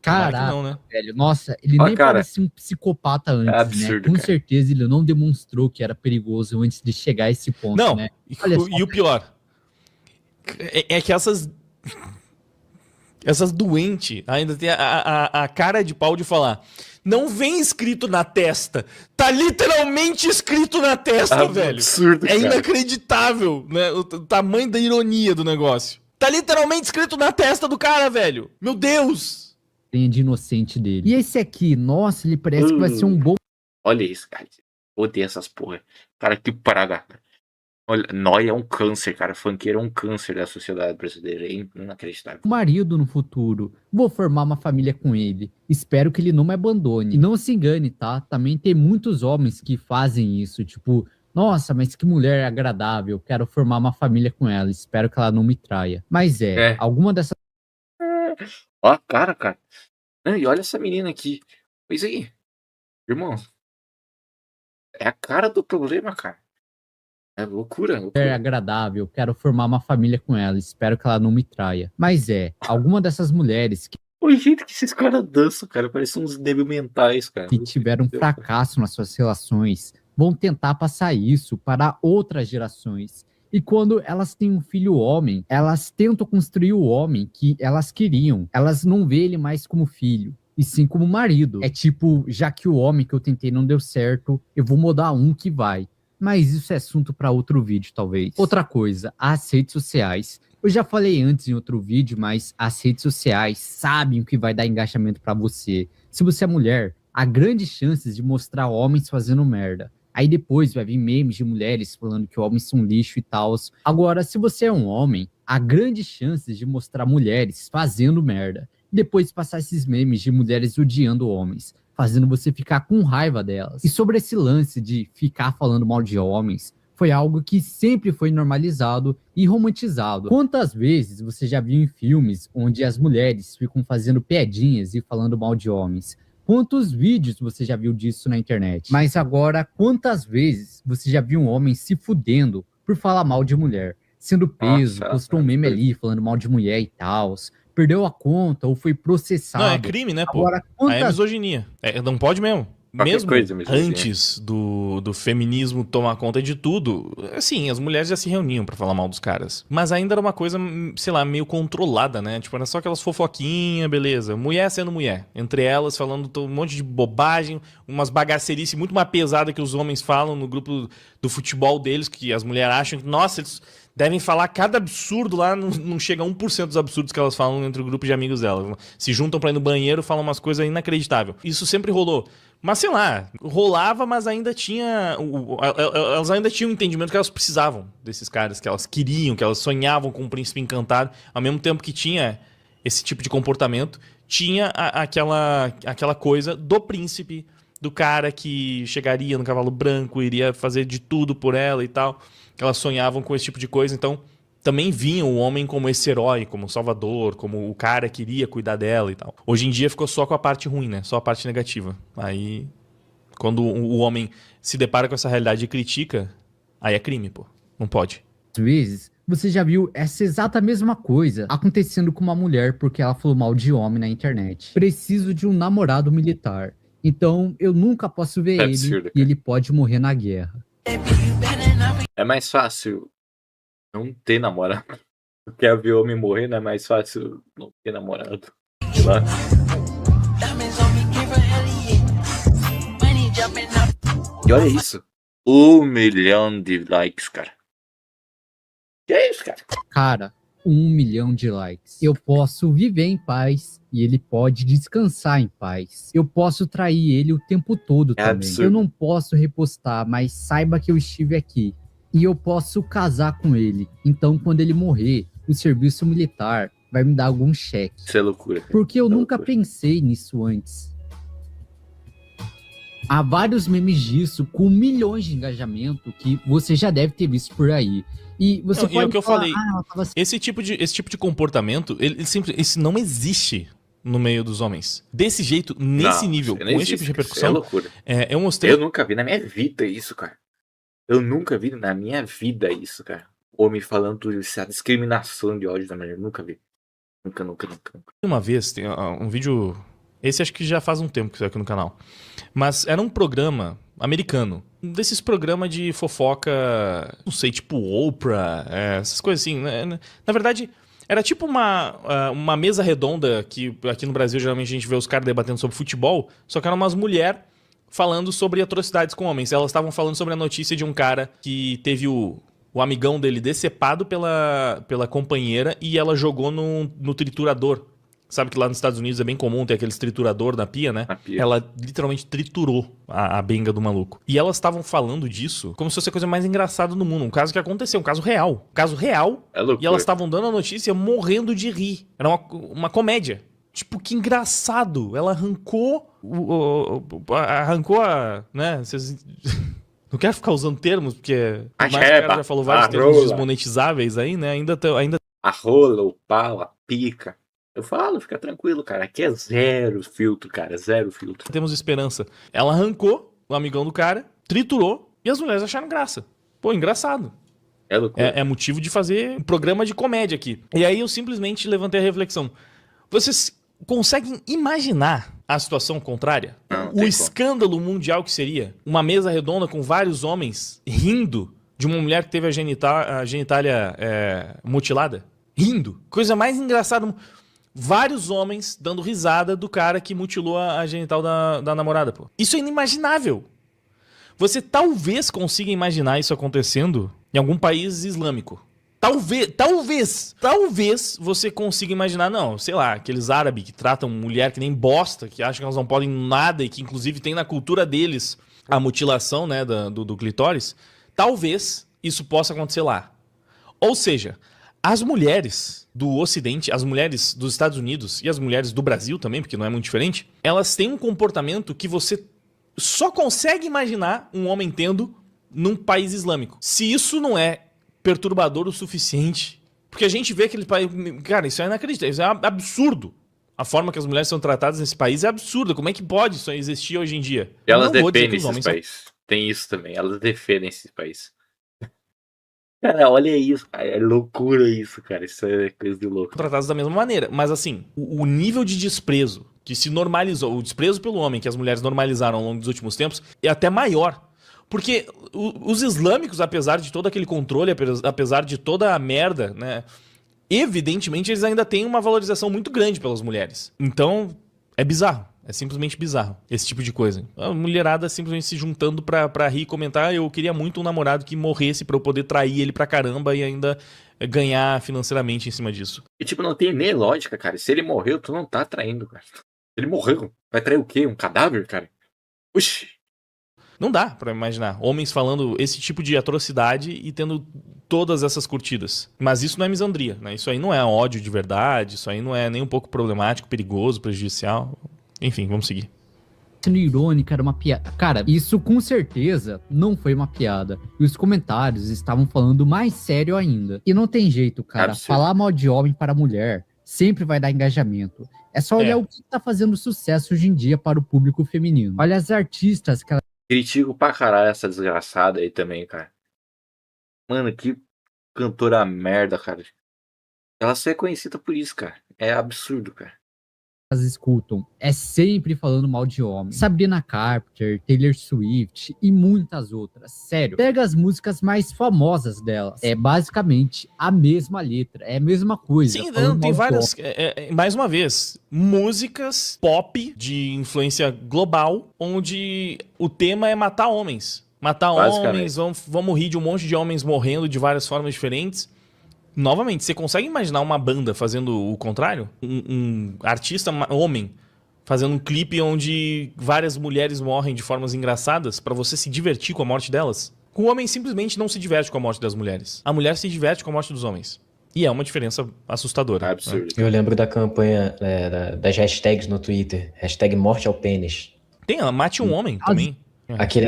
Caraca, não, né? velho. Nossa, ele Ó, nem cara, parecia um psicopata antes, é absurdo, né? Com cara. certeza ele não demonstrou que era perigoso antes de chegar a esse ponto, Não, né? Olha só, e o pior é que essas doentes ainda tem a cara de pau de falar: não vem escrito na testa. Tá literalmente escrito na testa, velho. Absurdo, É cara. inacreditável, né? O tamanho da ironia do negócio. Tá literalmente escrito na testa do cara, velho. Meu Deus! tem de inocente dele. E esse aqui, nossa, ele parece que vai ser um bom Olha isso, cara. Odeio essas porra. Cara, que praga. Olha, Nóia é um câncer, cara. Funkeiro é um câncer da sociedade brasileira. É inacreditável. marido no futuro. Vou formar uma família com ele. Espero que ele não me abandone. E não se engane, tá? Também tem muitos homens que fazem isso, tipo, nossa, mas que mulher agradável. Quero formar uma família com ela. Espero que ela não me traia. Mas alguma dessas Ó a cara. E olha essa menina aqui. Pois aí. Irmão. É a cara do problema, cara. É loucura. mulher agradável. Quero formar uma família com ela. Espero que ela não me traia. Mas alguma dessas mulheres O jeito que esses caras dançam, cara, parecem uns débil mentais, cara. que tiveram fracasso nas suas relações vão tentar passar isso para outras gerações. E quando elas têm um filho homem, elas tentam construir o homem que elas queriam. Elas não veem ele mais como filho, e sim como marido. É tipo, já que o homem que eu tentei não deu certo, eu vou mudar um que vai. Mas isso é assunto para outro vídeo, talvez. Outra coisa, as redes sociais. Eu já falei antes em outro vídeo, mas as redes sociais sabem o que vai dar engajamento para você. Se você é mulher, há grandes chances de mostrar homens fazendo merda. Aí depois vai vir memes de mulheres falando que homens são lixo e tal. Agora, se você é um homem, há grandes chances de mostrar mulheres fazendo merda. Depois passar esses memes de mulheres odiando homens, fazendo você ficar com raiva delas. E sobre esse lance de ficar falando mal de homens, foi algo que sempre foi normalizado e romantizado. Quantas vezes você já viu em filmes onde as mulheres ficam fazendo piadinhas e falando mal de homens? Quantos vídeos você já viu disso na internet? Mas agora, quantas vezes você já viu um homem se fudendo por falar mal de mulher? Sendo preso, postou um meme ali falando mal de mulher e tal, perdeu a conta ou foi processado. Não, é crime, né, pô? Agora, Aí é misoginia. Não pode mesmo. Qualquer Mesmo coisa, misoginia. antes do feminismo tomar conta de tudo, assim, as mulheres já se reuniam pra falar mal dos caras. Mas ainda era uma coisa, sei lá, meio controlada, né? Tipo, era só aquelas fofoquinhas, beleza. Mulher sendo mulher. Entre elas, falando um monte de bobagem, umas bagacerices muito mais pesadas que os homens falam no grupo do futebol deles, que as mulheres acham que, nossa, eles devem falar cada absurdo lá, não chega a 1% dos absurdos que elas falam entre o grupo de amigos delas. Se juntam pra ir no banheiro, falam umas coisas inacreditáveis. Isso sempre rolou. Mas sei lá, rolava, mas ainda tinha. Elas ainda tinham o entendimento que elas precisavam desses caras, que elas queriam, que elas sonhavam com um príncipe encantado. Ao mesmo tempo que tinha esse tipo de comportamento, tinha aquela coisa do príncipe, do cara que chegaria no cavalo branco, iria fazer de tudo por ela e tal. Elas sonhavam com esse tipo de coisa, então também viam o homem como esse herói, como o salvador, como o cara que iria cuidar dela e tal. Hoje em dia ficou só com a parte ruim, né? Só a parte negativa. Aí, quando o homem se depara com essa realidade e critica, aí é crime, pô. Não pode. Às vezes, você já viu essa exata mesma coisa acontecendo com uma mulher porque ela falou mal de homem na internet. Preciso de um namorado militar. Então, eu nunca posso ver ele absurdo, e ele pode morrer na guerra. É mais fácil não ter namorado. Porque ver homem morrer não é mais fácil não ter namorado. Sei lá. E olha isso. 1 milhão de likes, cara. Que é isso, cara? Cara, 1 milhão de likes. Eu posso viver em paz e ele pode descansar em paz. Eu posso trair ele o tempo todo também. absurdo. Eu não posso repostar, mas saiba que eu estive aqui. E eu posso casar com ele. Então, quando ele morrer, o serviço militar vai me dar algum cheque. Isso é loucura, cara. Porque eu Isso é nunca loucura. pensei nisso antes. Há vários memes disso com milhões de engajamento que você já deve ter visto por aí. E você Não, pode e é o que eu falar, falei. ela tava Esse tipo de comportamento, isso não existe no meio dos homens. Desse jeito, nesse Não, nível, isso com não esse tipo de existe, cara. Isso é repercussão, loucura. eu mostrei. Eu nunca vi na minha vida isso, cara. Eu nunca vi na minha vida isso, cara. Homem falando essa discriminação de ódio da mulher. Nunca vi. Nunca. Uma vez, tem um vídeo. Esse acho que já faz um tempo que saiu aqui no canal. Mas era um programa americano. Um desses programas de fofoca, não sei, tipo Oprah, essas coisas assim. Né? Na verdade, era tipo uma mesa redonda que aqui no Brasil geralmente a gente vê os caras debatendo sobre futebol, só que eram umas mulheres falando sobre atrocidades com homens. Elas estavam falando sobre a notícia de um cara que teve o amigão dele decepado pela companheira e ela jogou no triturador. Sabe que lá nos Estados Unidos é bem comum ter aqueles triturador na pia, né? Na pia. Ela literalmente triturou a benga do maluco. E elas estavam falando disso como se fosse a coisa mais engraçada do mundo. Um caso que aconteceu, um caso real. Caso real. É loucura. E elas estavam dando a notícia morrendo de rir. Era uma comédia. Tipo, que engraçado. Ela arrancou né? Vocês... Não quero ficar usando termos, porque por mais que o cara já falou vários termos desmonetizáveis aí, né? Ainda A rola, o pau, a pica. Eu falo, fica tranquilo, cara. Aqui é zero filtro, cara. Zero filtro. temos esperança. Ela arrancou o amigão do cara, triturou, e as mulheres acharam graça. Pô, engraçado. É loucura. É motivo de fazer um programa de comédia aqui. E aí eu simplesmente levantei a reflexão. Vocês conseguem imaginar a situação contrária? Não, O tem escândalo mundial que seria uma mesa redonda com vários homens rindo de uma mulher que teve a genitália mutilada? Rindo. Coisa mais engraçada. Vários homens dando risada do cara que mutilou a genital da namorada, pô. Isso é inimaginável. Você talvez consiga imaginar isso acontecendo em algum país islâmico. Talvez você consiga imaginar, não, sei lá, aqueles árabes que tratam mulher que nem bosta, que acham que elas não podem nada e que inclusive tem na cultura deles a mutilação, né, do clitóris. Talvez isso possa acontecer lá. Ou seja, as mulheres do Ocidente, as mulheres dos Estados Unidos e as mulheres do Brasil também, porque não é muito diferente, elas têm um comportamento que você só consegue imaginar um homem tendo num país islâmico. Se isso não é perturbador o suficiente, porque a gente vê aquele país... Cara, isso é inacreditável, isso é absurdo. A forma que as mulheres são tratadas nesse país é absurda. Como é que pode isso existir hoje em dia? E elas Não vou dizer que defendem os esses homens países. Tem isso também. Elas defendem esses países. Cara, olha isso, cara. É loucura isso, cara. Isso é coisa de louco. são tratadas da mesma maneira. Mas assim, o nível de desprezo que se normalizou, o desprezo pelo homem que as mulheres normalizaram ao longo dos últimos tempos, é até maior. Porque os islâmicos, apesar de todo aquele controle, apesar de toda a merda, né? Evidentemente, eles ainda têm uma valorização muito grande pelas mulheres. Então, é bizarro. É simplesmente bizarro, esse tipo de coisa. A mulherada simplesmente se juntando pra rir e comentar: eu queria muito um namorado que morresse pra eu poder trair ele pra caramba e ainda ganhar financeiramente em cima disso. E tipo, não tem nem lógica, cara. Se ele morreu, tu não tá traindo, cara. Ele morreu. Vai trair o quê? Um cadáver, cara? Oxi. Não dá pra imaginar homens falando esse tipo de atrocidade e tendo todas essas curtidas. Mas isso não é misandria, né? Isso aí não é ódio de verdade, isso aí não é nem um pouco problemático, perigoso, prejudicial. Enfim, vamos seguir. Sendo irônica, era uma piada. Cara, isso com certeza não foi uma piada. E os comentários estavam falando mais sério ainda. E não tem jeito, cara. Absurdo. Falar mal de homem para mulher sempre vai dar engajamento. É só olhar o que tá fazendo sucesso hoje em dia para o público feminino. Olha as artistas que ela... Critico pra caralho essa desgraçada aí também, cara. Mano, que cantora merda, cara. Ela só é conhecida por isso, cara. É absurdo, cara. escutam é sempre falando mal de homem. Sabrina Carpenter, Taylor Swift e muitas outras. Sério, pega as músicas mais famosas delas. É basicamente a mesma letra, é a mesma coisa. Sim, falando tem mal de várias. homem. Mais uma vez, músicas pop de influência global, onde o tema é matar homens. Matar Basicamente. homens, vamos rir de um monte de homens morrendo de várias formas diferentes. Novamente, você consegue imaginar uma banda fazendo o contrário? Um artista homem fazendo um clipe onde várias mulheres morrem de formas engraçadas pra você se divertir com a morte delas? O homem simplesmente não se diverte com a morte das mulheres. A mulher se diverte com a morte dos homens. E é uma diferença assustadora. Absurdo. Né? Eu lembro da campanha das hashtags no Twitter. Hashtag morte ao pênis. Tem, ela mate um homem também.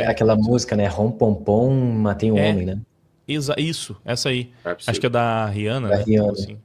Aquela música, né? Rom pom pom, matei um homem, né? Isso, essa aí. Absurdo. Acho que é da Rihanna, Da né? Rihanna. Assim.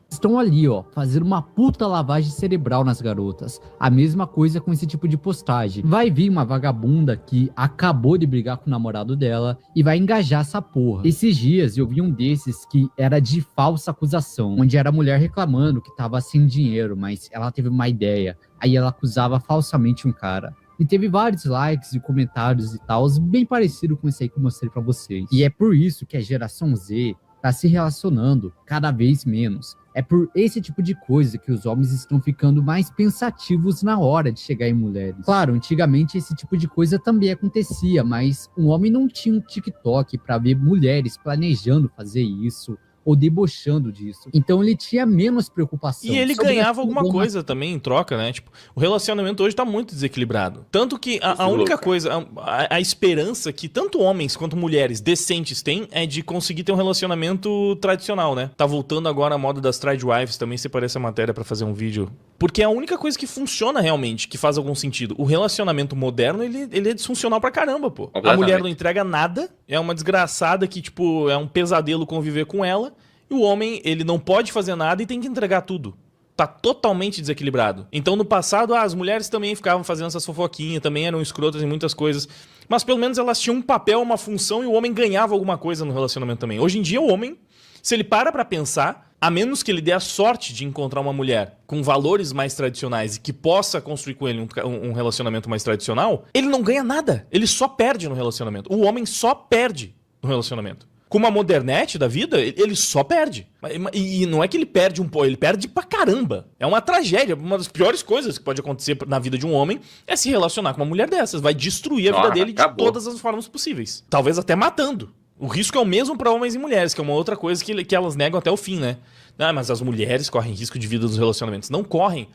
Estão ali, ó, fazendo uma puta lavagem cerebral nas garotas. A mesma coisa com esse tipo de postagem. Vai vir uma vagabunda que acabou de brigar com o namorado dela e vai engajar essa porra. Esses dias eu vi um desses que era de falsa acusação, onde era a mulher reclamando que tava sem dinheiro, mas ela teve uma ideia. Aí ela acusava falsamente um cara. E teve vários likes e comentários e tal, bem parecido com esse aí que eu mostrei pra vocês. E é por isso que a geração Z tá se relacionando cada vez menos. É por esse tipo de coisa que os homens estão ficando mais pensativos na hora de chegar em mulheres. Claro, antigamente esse tipo de coisa também acontecia, mas um homem não tinha um TikTok pra ver mulheres planejando fazer isso ou debochando disso. Então ele tinha menos preocupação. E ele sobre ganhava aquilo alguma coisa também em troca, né? Tipo, o relacionamento hoje tá muito desequilibrado. Tanto que a única coisa, a esperança que tanto homens quanto mulheres decentes têm é de conseguir ter um relacionamento tradicional, né? Tá voltando agora a moda das tradwives, também separei essa matéria pra fazer um vídeo. Porque é a única coisa que funciona realmente, que faz algum sentido. O relacionamento moderno, ele é disfuncional pra caramba, pô. A mulher não entrega nada, é uma desgraçada que, tipo, é um pesadelo conviver com ela. E o homem, ele não pode fazer nada e tem que entregar tudo. Tá totalmente desequilibrado. Então, no passado, as mulheres também ficavam fazendo essas fofoquinhas, também eram escrotas em muitas coisas. Mas pelo menos elas tinham um papel, uma função, e o homem ganhava alguma coisa no relacionamento também. Hoje em dia, o homem, se ele para pra pensar, a menos que ele dê a sorte de encontrar uma mulher com valores mais tradicionais e que possa construir com ele um relacionamento mais tradicional, ele não ganha nada. Ele só perde no relacionamento. O homem só perde no relacionamento. Com uma modernete da vida, ele só perde. E não é que ele perde um pouco, ele perde pra caramba. É uma tragédia. Uma das piores coisas que pode acontecer na vida de um homem é se relacionar com uma mulher dessas. Vai destruir a vida dele de todas as formas possíveis. Talvez até matando. O risco é o mesmo pra homens e mulheres, que é uma outra coisa que elas negam até o fim, né? Ah, mas as mulheres correm risco de vida nos relacionamentos. Não correm.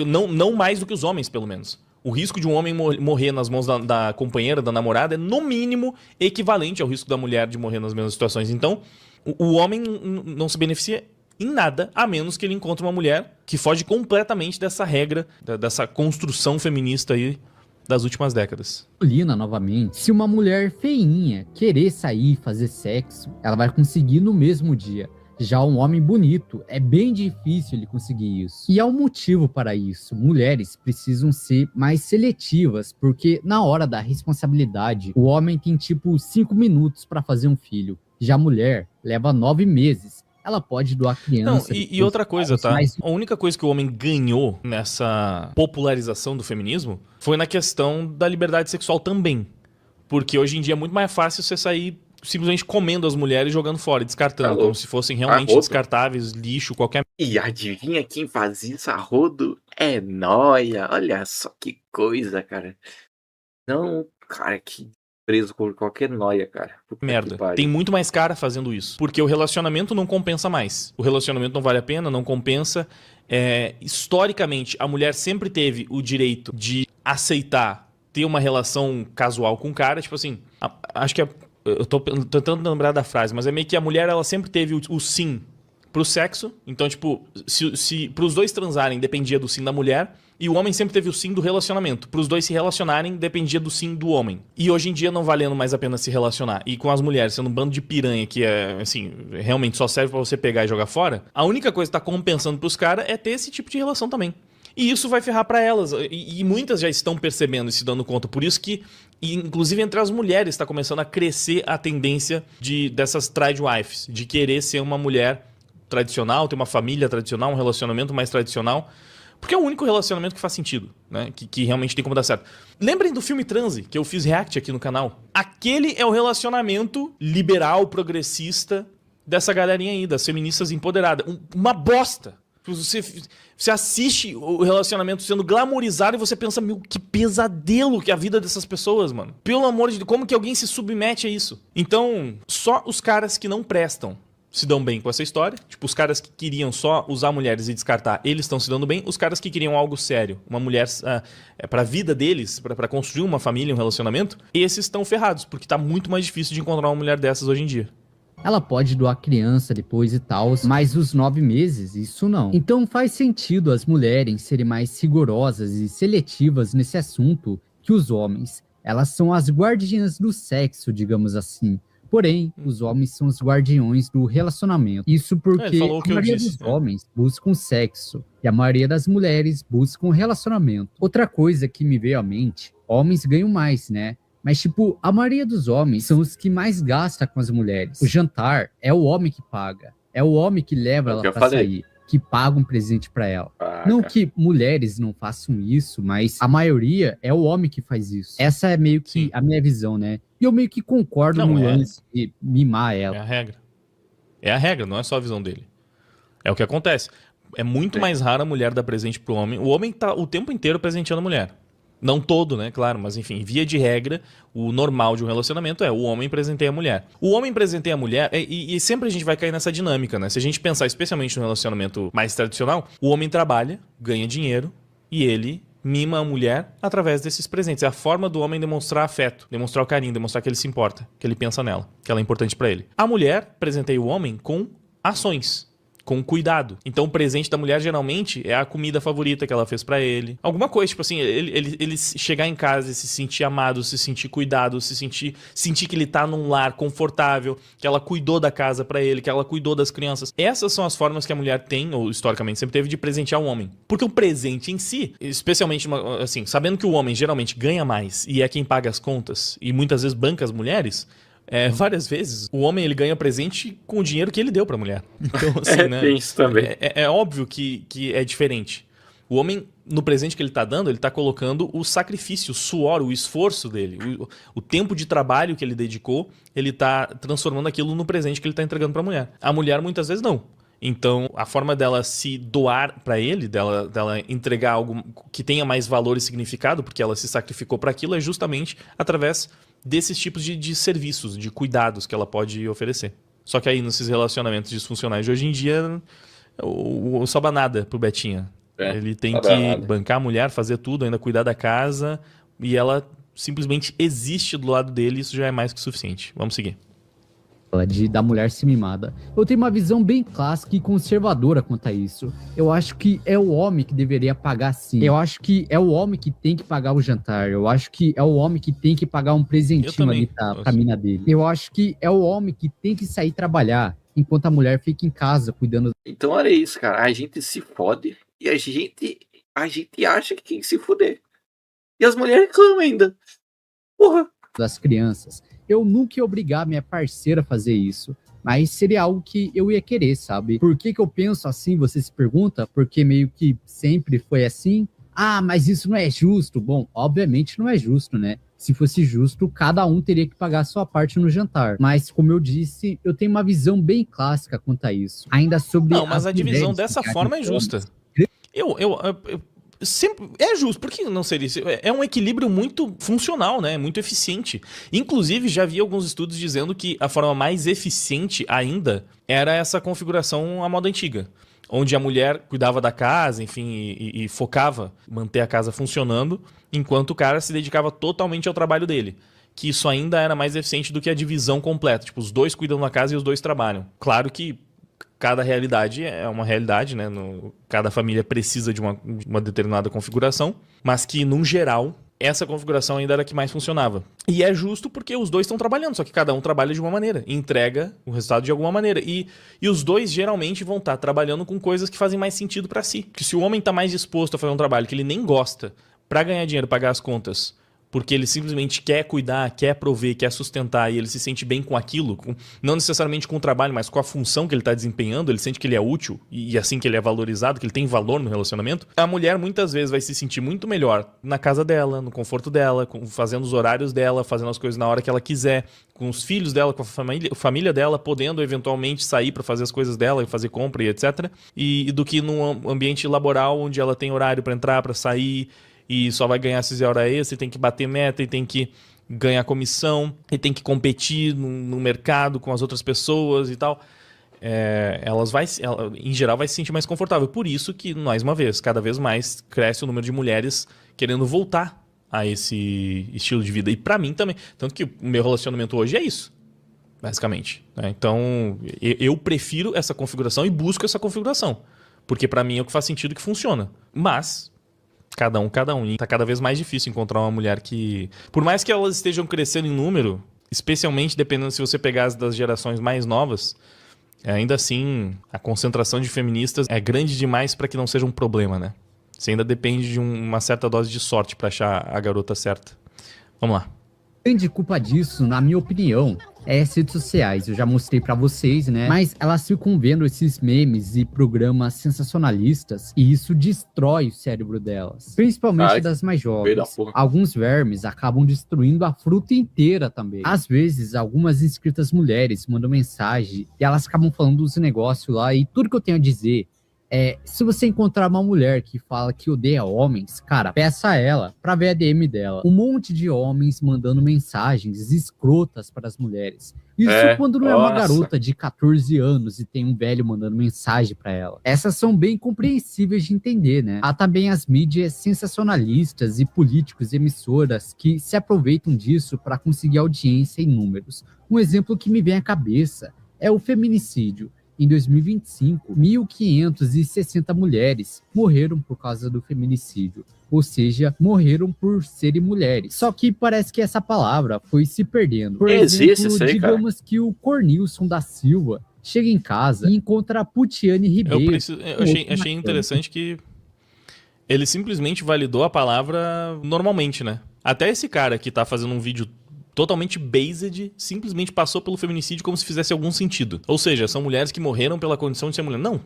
Não mais do que os homens, pelo menos. O risco de um homem morrer nas mãos da companheira, da namorada, é no mínimo equivalente ao risco da mulher de morrer nas mesmas situações. Então, o homem não se beneficia em nada, a menos que ele encontre uma mulher que foge completamente dessa regra, dessa construção feminista aí das últimas décadas. Lina, novamente, se uma mulher feinha querer sair e fazer sexo, ela vai conseguir no mesmo dia. Já um homem bonito, é bem difícil ele conseguir isso. E há um motivo para isso. Mulheres precisam ser mais seletivas, porque na hora da responsabilidade, o homem tem tipo 5 minutos para fazer um filho. Já a mulher leva 9 meses. Ela pode doar criança. Não, e outra coisa, tá? A única coisa que o homem ganhou nessa popularização do feminismo foi na questão da liberdade sexual também. Porque hoje em dia é muito mais fácil você sair simplesmente comendo as mulheres e jogando fora, descartando, como se fossem realmente descartáveis, lixo, qualquer... E adivinha quem faz isso a rodo? É nóia. Olha só que coisa, cara. Não, cara, que preso por qualquer nóia, cara. Puta merda. Tem muito mais cara fazendo isso. Porque o relacionamento não compensa mais. O relacionamento não vale a pena, não compensa. Historicamente, a mulher sempre teve o direito de aceitar ter uma relação casual com o cara. Tipo assim, acho que eu tô tentando lembrar da frase, mas é meio que a mulher, ela sempre teve o sim pro sexo. Então, tipo, se pros dois transarem dependia do sim da mulher, e o homem sempre teve o sim do relacionamento. Pros dois se relacionarem dependia do sim do homem. E hoje em dia não valendo mais a pena se relacionar. E com as mulheres sendo um bando de piranha que é, assim, realmente só serve pra você pegar e jogar fora, a única coisa que tá compensando pros caras é ter esse tipo de relação também. E isso vai ferrar pra elas. E muitas já estão percebendo e se dando conta. Por isso que, inclusive entre as mulheres, está começando a crescer a tendência dessas tradwives, de querer ser uma mulher tradicional, ter uma família tradicional, um relacionamento mais tradicional. Porque é o único relacionamento que faz sentido, né? Que realmente tem como dar certo. Lembrem do filme Transe, que eu fiz react aqui no canal. Aquele é o relacionamento liberal, progressista dessa galerinha aí, das feministas empoderadas. Uma bosta. Tipo, você assiste o relacionamento sendo glamourizado e você pensa, meu, que pesadelo que é a vida dessas pessoas, mano. Pelo amor de Deus, como que alguém se submete a isso? Então, só os caras que não prestam se dão bem com essa história. Tipo, os caras que queriam só usar mulheres e descartar, eles estão se dando bem. Os caras que queriam algo sério, uma mulher pra vida deles, pra construir uma família, um relacionamento, esses estão ferrados, porque tá muito mais difícil de encontrar uma mulher dessas hoje em dia. Ela pode doar criança depois e tal, mas os 9 meses, isso não. Então faz sentido as mulheres serem mais rigorosas e seletivas nesse assunto que os homens. Elas são as guardiãs do sexo, digamos assim. Porém, os homens são os guardiões do relacionamento. Isso porque a maioria dos homens buscam sexo e a maioria das mulheres buscam relacionamento. Outra coisa que me veio à mente, homens ganham mais, né? Mas, tipo, a maioria dos homens são os que mais gastam com as mulheres. O jantar é o homem que paga. É o homem que leva ela pra sair, que paga um presente pra ela. Não que mulheres não façam isso, mas a maioria é o homem que faz isso. Essa é meio que a minha visão, né? E eu meio que concordo no lance de mimar ela. É a regra. É a regra, não é só a visão dele. É o que acontece. É muito mais raro a mulher dar presente pro homem. O homem tá o tempo inteiro presenteando a mulher. Não todo, né? Claro, mas enfim, via de regra, o normal de um relacionamento é o homem presenteia a mulher. O homem presenteia a mulher, e sempre a gente vai cair nessa dinâmica, né? Se a gente pensar especialmente no relacionamento mais tradicional, o homem trabalha, ganha dinheiro e ele mima a mulher através desses presentes. É a forma do homem demonstrar afeto, demonstrar o carinho, demonstrar que ele se importa, que ele pensa nela, que ela é importante pra ele. A mulher presenteia o homem com ações, com cuidado. Então o presente da mulher geralmente é a comida favorita que ela fez pra ele. Alguma coisa, tipo assim, ele chegar em casa e se sentir amado, se sentir cuidado, sentir que ele tá num lar confortável, que ela cuidou da casa pra ele, que ela cuidou das crianças. Essas são as formas que a mulher tem, ou historicamente sempre teve, de presentear o homem. Porque o presente em si, especialmente, assim, sabendo que o homem geralmente ganha mais e é quem paga as contas, e muitas vezes banca as mulheres, várias vezes, o homem ele ganha presente com o dinheiro que ele deu pra mulher. Então, assim, né? Tem isso também. É óbvio que é diferente. O homem, no presente que ele tá dando, ele tá colocando o sacrifício, o suor, o esforço dele. O tempo de trabalho que ele dedicou, ele tá transformando aquilo no presente que ele tá entregando pra mulher. A mulher, muitas vezes, não. Então, a forma dela se doar pra ele, dela entregar algo que tenha mais valor e significado, porque ela se sacrificou pra aquilo, é justamente através desses tipos de serviços, de cuidados que ela pode oferecer. Só que aí, nesses relacionamentos disfuncionais de hoje em dia, sobra nada pro Betinha. Ele tem que bancar a mulher, fazer tudo, ainda cuidar da casa, e ela simplesmente existe do lado dele, isso já é mais que suficiente. Vamos seguir. Da mulher ser mimada. Eu tenho uma visão bem clássica e conservadora quanto a isso. Eu acho que é o homem que deveria pagar sim. Eu acho que é o homem que tem que pagar o jantar. Eu acho que é o homem que tem que pagar um presentinho ali pra mina dele. Eu acho que é o homem que tem que sair trabalhar, enquanto a mulher fica em casa cuidando. Então olha isso, cara. A gente se fode e a gente acha que tem que se fuder. E as mulheres reclamam ainda. Porra. Das crianças. Eu nunca ia obrigar minha parceira a fazer isso, mas seria algo que eu ia querer, sabe? Por que eu penso assim, você se pergunta? Porque meio que sempre foi assim? Ah, mas isso não é justo. Bom, obviamente não é justo, né? Se fosse justo, cada um teria que pagar a sua parte no jantar. Mas, como eu disse, eu tenho uma visão bem clássica quanto a isso. Ainda sobre... Não, mas a divisão dessa forma é justa. Sempre é justo, por que não seria isso? É um equilíbrio muito funcional, né? Muito eficiente. Inclusive, já vi alguns estudos dizendo que a forma mais eficiente ainda era essa configuração à moda antiga, onde a mulher cuidava da casa, enfim, e focava em manter a casa funcionando, enquanto o cara se dedicava totalmente ao trabalho dele. Que isso ainda era mais eficiente do que a divisão completa. Tipo, os dois cuidam da casa e os dois trabalham. Claro que cada realidade é uma realidade, né? Cada família precisa de uma determinada configuração, mas que, num geral, essa configuração ainda era a que mais funcionava. E é justo porque os dois estão trabalhando, só que cada um trabalha de uma maneira, entrega o resultado de alguma maneira. E os dois geralmente vão estar trabalhando com coisas que fazem mais sentido pra si. Porque se o homem tá mais disposto a fazer um trabalho que ele nem gosta pra ganhar dinheiro, pagar as contas, porque ele simplesmente quer cuidar, quer prover, quer sustentar, e ele se sente bem com aquilo, não necessariamente com o trabalho, mas com a função que ele está desempenhando, ele sente que ele é útil, e assim que ele é valorizado, que ele tem valor no relacionamento, a mulher muitas vezes vai se sentir muito melhor na casa dela, no conforto dela, fazendo os horários dela, fazendo as coisas na hora que ela quiser, com os filhos dela, com a família dela, podendo eventualmente sair para fazer as coisas dela, e fazer compra e etc. E do que num ambiente laboral, onde ela tem horário para entrar, para sair, e só vai ganhar se fizer hora extra, e tem que bater meta, e tem que ganhar comissão, e tem que competir no mercado com as outras pessoas e tal. Ela, em geral, vai se sentir mais confortável. Por isso que, mais uma vez, cada vez mais cresce o número de mulheres querendo voltar a esse estilo de vida. E pra mim também. Tanto que o meu relacionamento hoje é isso, basicamente, né? Então, eu prefiro essa configuração e busco essa configuração. Porque pra mim é o que faz sentido, que funciona. Mas cada um. E tá cada vez mais difícil encontrar uma mulher que... Por mais que elas estejam crescendo em número, especialmente dependendo se você pegar as das gerações mais novas, ainda assim, a concentração de feministas é grande demais para que não seja um problema, né? Você ainda depende de uma certa dose de sorte para achar a garota certa. Vamos lá. Grande culpa disso, na minha opinião, é as redes sociais. Eu já mostrei pra vocês, né? Mas elas ficam vendo esses memes e programas sensacionalistas e isso destrói o cérebro delas. Principalmente das mais jovens. Alguns vermes acabam destruindo a fruta inteira também. Às vezes, algumas inscritas mulheres mandam mensagem e elas acabam falando dos negócios lá, e tudo que eu tenho a dizer se você encontrar uma mulher que fala que odeia homens, cara, peça a ela pra ver a DM dela. Um monte de homens mandando mensagens escrotas para as mulheres. Isso quando não é uma garota de 14 anos e tem um velho mandando mensagem pra ela. Essas são bem compreensíveis de entender, né? Há também as mídias sensacionalistas e políticos e emissoras que se aproveitam disso para conseguir audiência e números. Um exemplo que me vem à cabeça é o feminicídio. Em 2025, 1.560 mulheres morreram por causa do feminicídio. Ou seja, morreram por serem mulheres. Só que parece que essa palavra foi se perdendo. Por exemplo, digamos que o Cornilson da Silva chega em casa e encontra a Putiane Ribeiro. Eu achei interessante que ele simplesmente validou a palavra normalmente, né? Até esse cara que tá fazendo um vídeo totalmente based, simplesmente passou pelo feminicídio como se fizesse algum sentido. Ou seja, são mulheres que morreram pela condição de ser mulher. Não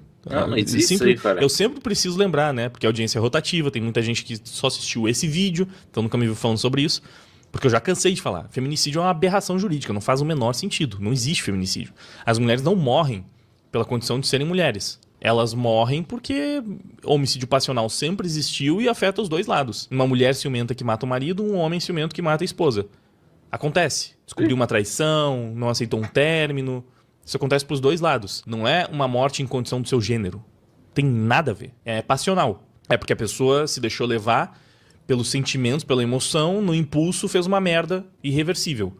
existe isso aí, cara. Eu sempre preciso lembrar, né? Porque a audiência é rotativa, tem muita gente que só assistiu esse vídeo, então nunca me viu falando sobre isso. Porque eu já cansei de falar. Feminicídio é uma aberração jurídica, não faz o menor sentido. Não existe feminicídio. As mulheres não morrem pela condição de serem mulheres. Elas morrem porque homicídio passional sempre existiu e afeta os dois lados. Uma mulher ciumenta que mata o marido, um homem ciumento que mata a esposa. Acontece. Descobriu uma traição, não aceitou um término. Isso acontece pros dois lados. Não é uma morte em condição do seu gênero. Tem nada a ver. É passional. É porque a pessoa se deixou levar pelos sentimentos, pela emoção, no impulso fez uma merda irreversível.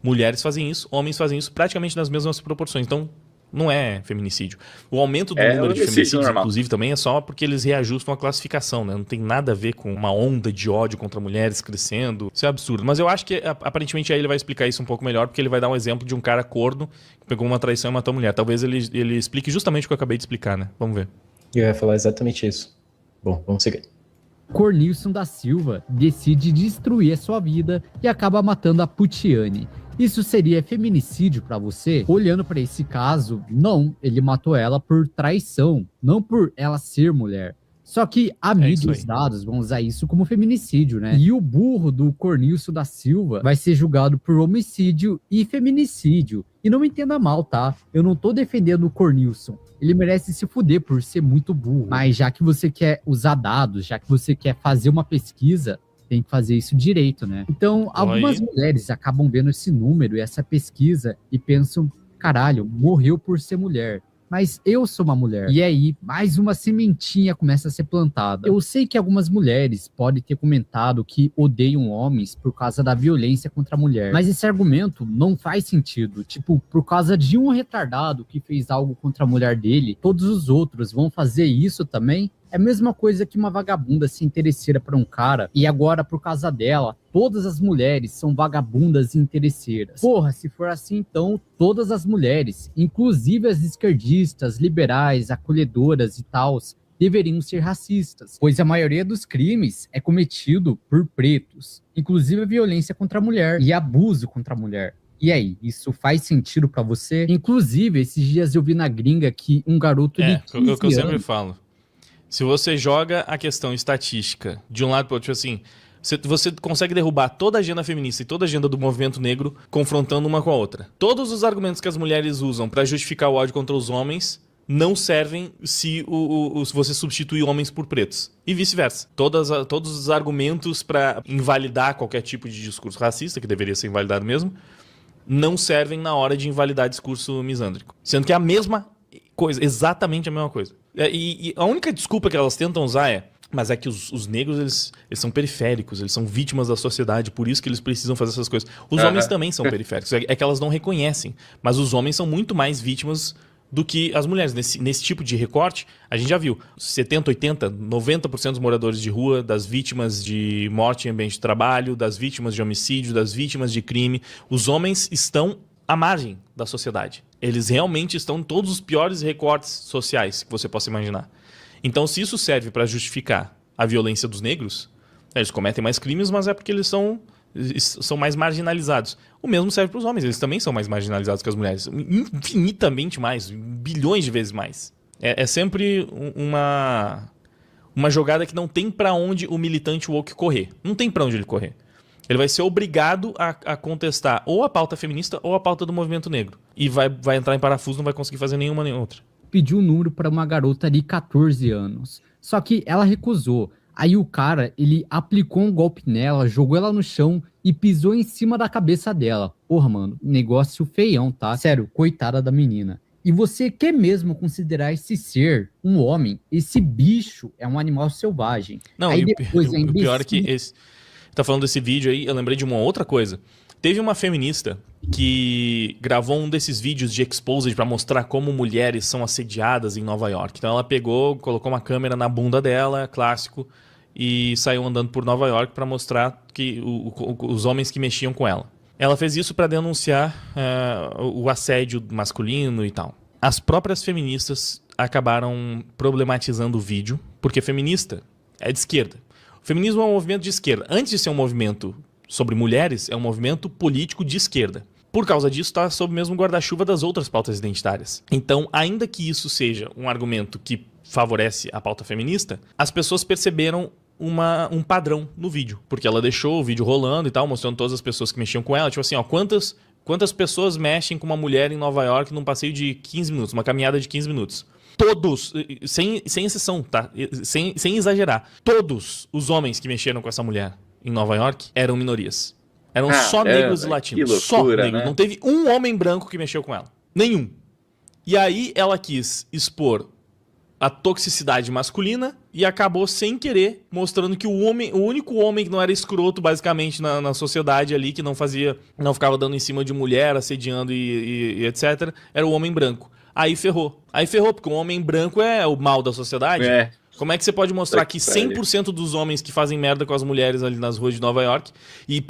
Mulheres fazem isso, homens fazem isso praticamente nas mesmas proporções. Então, não é feminicídio. O aumento do número de feminicídios, normal, inclusive, também é só porque eles reajustam a classificação, né? Não tem nada a ver com uma onda de ódio contra mulheres crescendo. Isso é absurdo. Mas eu acho que, aparentemente, aí ele vai explicar isso um pouco melhor, porque ele vai dar um exemplo de um cara corno que pegou uma traição e matou a mulher. Talvez ele explique justamente o que eu acabei de explicar, né? Vamos ver. Eu ia falar exatamente isso. Bom, vamos seguir. Cornilson da Silva decide destruir a sua vida e acaba matando a Putiane. Isso seria feminicídio pra você? Olhando pra esse caso, não, ele matou ela por traição, não por ela ser mulher. Só que a mídia e os dados vão usar isso como feminicídio, né? E o burro do Cornilson da Silva vai ser julgado por homicídio e feminicídio. E não me entenda mal, tá? Eu não tô defendendo o Cornilson. Ele merece se fuder por ser muito burro. Mas já que você quer usar dados, já que você quer fazer uma pesquisa, tem que fazer isso direito, né? Então, algumas mulheres acabam vendo esse número e essa pesquisa e pensam, caralho, morreu por ser mulher. Mas eu sou uma mulher. E aí, mais uma sementinha começa a ser plantada. Eu sei que algumas mulheres podem ter comentado que odeiam homens por causa da violência contra a mulher. Mas esse argumento não faz sentido. Tipo, por causa de um retardado que fez algo contra a mulher dele, todos os outros vão fazer isso também? É a mesma coisa que uma vagabunda se interesseira por um cara e agora, por causa dela, todas as mulheres são vagabundas e interesseiras. Porra, se for assim, então todas as mulheres, inclusive as esquerdistas, liberais, acolhedoras e tals, deveriam ser racistas, pois a maioria dos crimes é cometido por pretos, inclusive a violência contra a mulher e abuso contra a mulher. E aí, isso faz sentido pra você? Inclusive, esses dias eu vi na gringa que um garoto de 15 o que eu sempre anos... falo. Se você joga a questão estatística de um lado para outro, tipo assim, você consegue derrubar toda a agenda feminista e toda a agenda do movimento negro confrontando uma com a outra. Todos os argumentos que as mulheres usam para justificar o ódio contra os homens não servem se você substituir homens por pretos. E vice-versa. Todos os argumentos para invalidar qualquer tipo de discurso racista, que deveria ser invalidado mesmo, não servem na hora de invalidar discurso misândrico. Sendo que é a mesma coisa, exatamente a mesma coisa. E a única desculpa que elas tentam usar mas é que os negros, eles são periféricos, eles são vítimas da sociedade, por isso que eles precisam fazer essas coisas. Os homens também são periféricos, é que elas não reconhecem, mas os homens são muito mais vítimas do que as mulheres. Nesse tipo de recorte, a gente já viu 70, 80, 90% dos moradores de rua, das vítimas de morte em ambiente de trabalho, das vítimas de homicídio, das vítimas de crime, os homens estão à margem da sociedade. Eles realmente estão em todos os piores recortes sociais que você possa imaginar. Então, se isso serve para justificar a violência dos negros, eles cometem mais crimes, mas é porque eles são mais marginalizados. O mesmo serve para os homens, eles também são mais marginalizados que as mulheres. Infinitamente mais, bilhões de vezes mais. É sempre uma jogada que não tem para onde o militante woke correr. Não tem para onde ele correr. Ele vai ser obrigado a contestar ou a pauta feminista ou a pauta do movimento negro. E vai entrar em parafuso, não vai conseguir fazer nenhuma nem outra. Pediu um número para uma garota de 14 anos. Só que ela recusou. Aí o cara, ele aplicou um golpe nela, jogou ela no chão e pisou em cima da cabeça dela. Porra, mano, negócio feião, tá? Sério, coitada da menina. E você quer mesmo considerar esse ser um homem? Esse bicho é um animal selvagem. Não, aí depois, o pior é que tá falando desse vídeo aí, eu lembrei de uma outra coisa. Teve uma feminista que gravou um desses vídeos de exposed para mostrar como mulheres são assediadas em Nova York. Então ela pegou, colocou uma câmera na bunda dela, clássico, e saiu andando por Nova York para mostrar que os homens que mexiam com ela. Ela fez isso para denunciar o assédio masculino e tal. As próprias feministas acabaram problematizando o vídeo, porque feminista é de esquerda. O feminismo é um movimento de esquerda. Antes de ser um movimento sobre mulheres, é um movimento político de esquerda. Por causa disso, está sob o mesmo guarda-chuva das outras pautas identitárias. Então, ainda que isso seja um argumento que favorece a pauta feminista, as pessoas perceberam um padrão no vídeo. Porque ela deixou o vídeo rolando e tal, mostrando todas as pessoas que mexiam com ela. Tipo assim, ó, quantas pessoas mexem com uma mulher em Nova York num passeio de 15 minutos, uma caminhada de 15 minutos? Todos, sem exceção, tá? Sem exagerar, todos os homens que mexeram com essa mulher em Nova York eram minorias. Eram só negros e latinos. Loucura, só negros. né? Não teve um homem branco que mexeu com ela. Nenhum. E aí ela quis expor a toxicidade masculina e acabou sem querer mostrando que o único homem que não era escroto basicamente na sociedade ali, que não ficava dando em cima de mulher, assediando e etc, era o homem branco. Aí ferrou, porque o homem branco é o mal da sociedade. Como é que você pode mostrar que 100% dos homens que fazem merda com as mulheres ali nas ruas de Nova York... E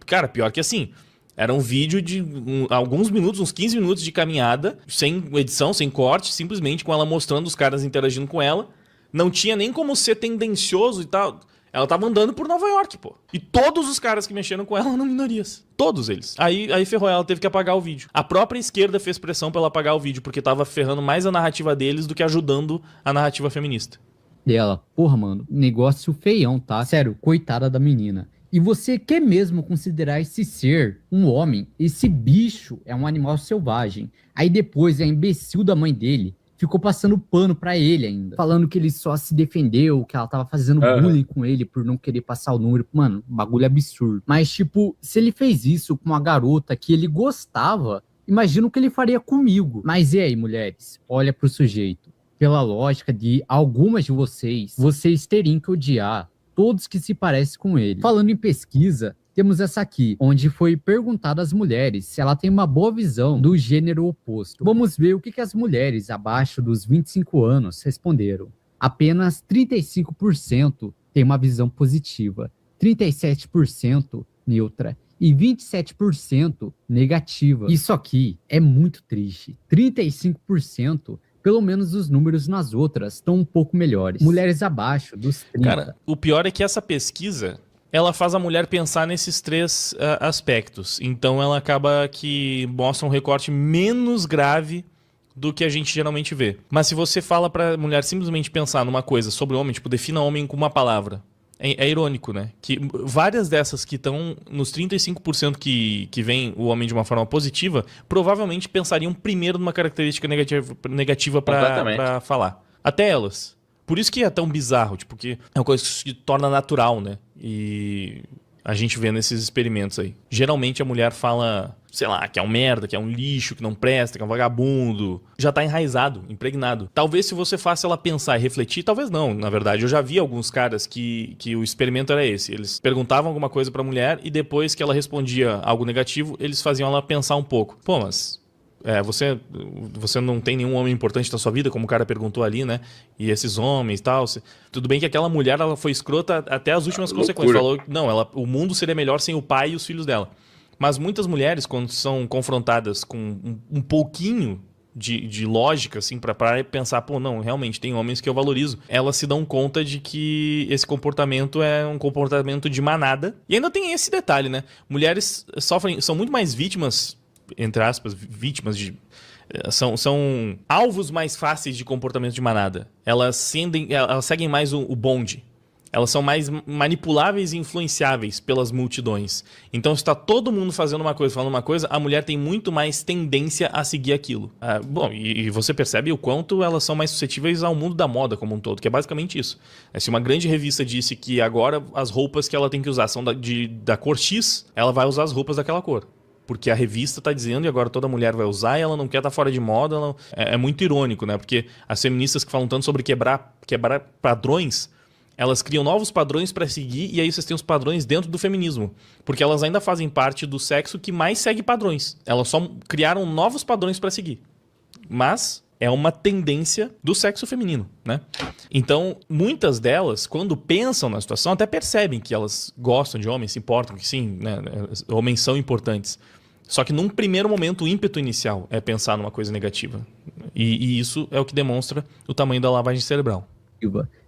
cara, pior que assim... Era um vídeo de alguns minutos, uns 15 minutos de caminhada, sem edição, sem corte, simplesmente com ela mostrando os caras interagindo com ela. Não tinha nem como ser tendencioso e tal. Ela tava andando por Nova York, pô. E todos os caras que mexeram com ela eram minorias. Todos eles. Aí ferrou, ela teve que apagar o vídeo. A própria esquerda fez pressão pra ela apagar o vídeo, porque tava ferrando mais a narrativa deles do que ajudando a narrativa feminista. Dela, porra, mano, negócio feião, tá? Sério, coitada da menina. E você quer mesmo considerar esse ser um homem? Esse bicho é um animal selvagem. Aí depois a imbecil da mãe dele ficou passando pano pra ele ainda. Falando que ele só se defendeu, que ela tava fazendo bullying com ele por não querer passar o número. Mano, bagulho absurdo. Mas tipo, se ele fez isso com uma garota que ele gostava, imagina o que ele faria comigo. Mas e aí, mulheres? Olha pro sujeito. Pela lógica de algumas de vocês teriam que odiar todos que se parecem com ele. Falando em pesquisa, temos essa aqui, onde foi perguntado às mulheres se ela tem uma boa visão do gênero oposto. Vamos ver o que as mulheres abaixo dos 25 anos responderam. Apenas 35% tem uma visão positiva, 37% neutra e 27% negativa. Isso aqui é muito triste. 35% pelo menos os números nas outras estão um pouco melhores. Mulheres abaixo dos 30. Cara, o pior é que essa pesquisa, ela faz a mulher pensar nesses três aspectos. Então ela acaba que mostra um recorte menos grave do que a gente geralmente vê. Mas se você fala pra mulher simplesmente pensar numa coisa sobre o homem, tipo, defina homem com uma palavra, é irônico, né? Que várias dessas que estão nos 35% que veem o homem de uma forma positiva, provavelmente pensariam primeiro numa característica negativa pra falar. Até elas. Por isso que é tão bizarro, tipo, que é uma coisa que se torna natural, né? E a gente vê nesses experimentos aí. Geralmente a mulher fala, sei lá, que é um merda, que é um lixo, que não presta, que é um vagabundo. Já tá enraizado, impregnado. Talvez se você faça ela pensar e refletir, talvez não, na verdade. Eu já vi alguns caras que o experimento era esse. Eles perguntavam alguma coisa pra mulher e depois que ela respondia algo negativo, eles faziam ela pensar um pouco. Pô, mas... você não tem nenhum homem importante na sua vida, como o cara perguntou ali, né? E esses homens e tal. Tudo bem que aquela mulher, ela foi escrota até as últimas consequências. Falou que não, o mundo seria melhor sem o pai e os filhos dela. Mas muitas mulheres, quando são confrontadas com um pouquinho de lógica, assim, pra pensar, pô, não, realmente tem homens que eu valorizo, elas se dão conta de que esse comportamento é um comportamento de manada. E ainda tem esse detalhe, né? Mulheres são muito mais vítimas, entre aspas, vítimas de... São alvos mais fáceis de comportamento de manada. Elas seguem mais o bonde. Elas são mais manipuláveis e influenciáveis pelas multidões. Então, se está todo mundo fazendo uma coisa, falando uma coisa, a mulher tem muito mais tendência a seguir aquilo. Bom, e você percebe o quanto elas são mais suscetíveis ao mundo da moda como um todo, que é basicamente isso. Se uma grande revista disse que agora as roupas que ela tem que usar são da cor X, ela vai usar as roupas daquela cor. Porque a revista tá dizendo e agora toda mulher vai usar e ela não quer estar fora de moda. É muito irônico, né? Porque as feministas que falam tanto sobre quebrar padrões, elas criam novos padrões para seguir e aí vocês têm os padrões dentro do feminismo. Porque elas ainda fazem parte do sexo que mais segue padrões. Elas só criaram novos padrões para seguir. Mas é uma tendência do sexo feminino, né? Então, muitas delas, quando pensam na situação, até percebem que elas gostam de homens, se importam, que sim, né, homens são importantes. Só que num primeiro momento, o ímpeto inicial é pensar numa coisa negativa. E isso é o que demonstra o tamanho da lavagem cerebral.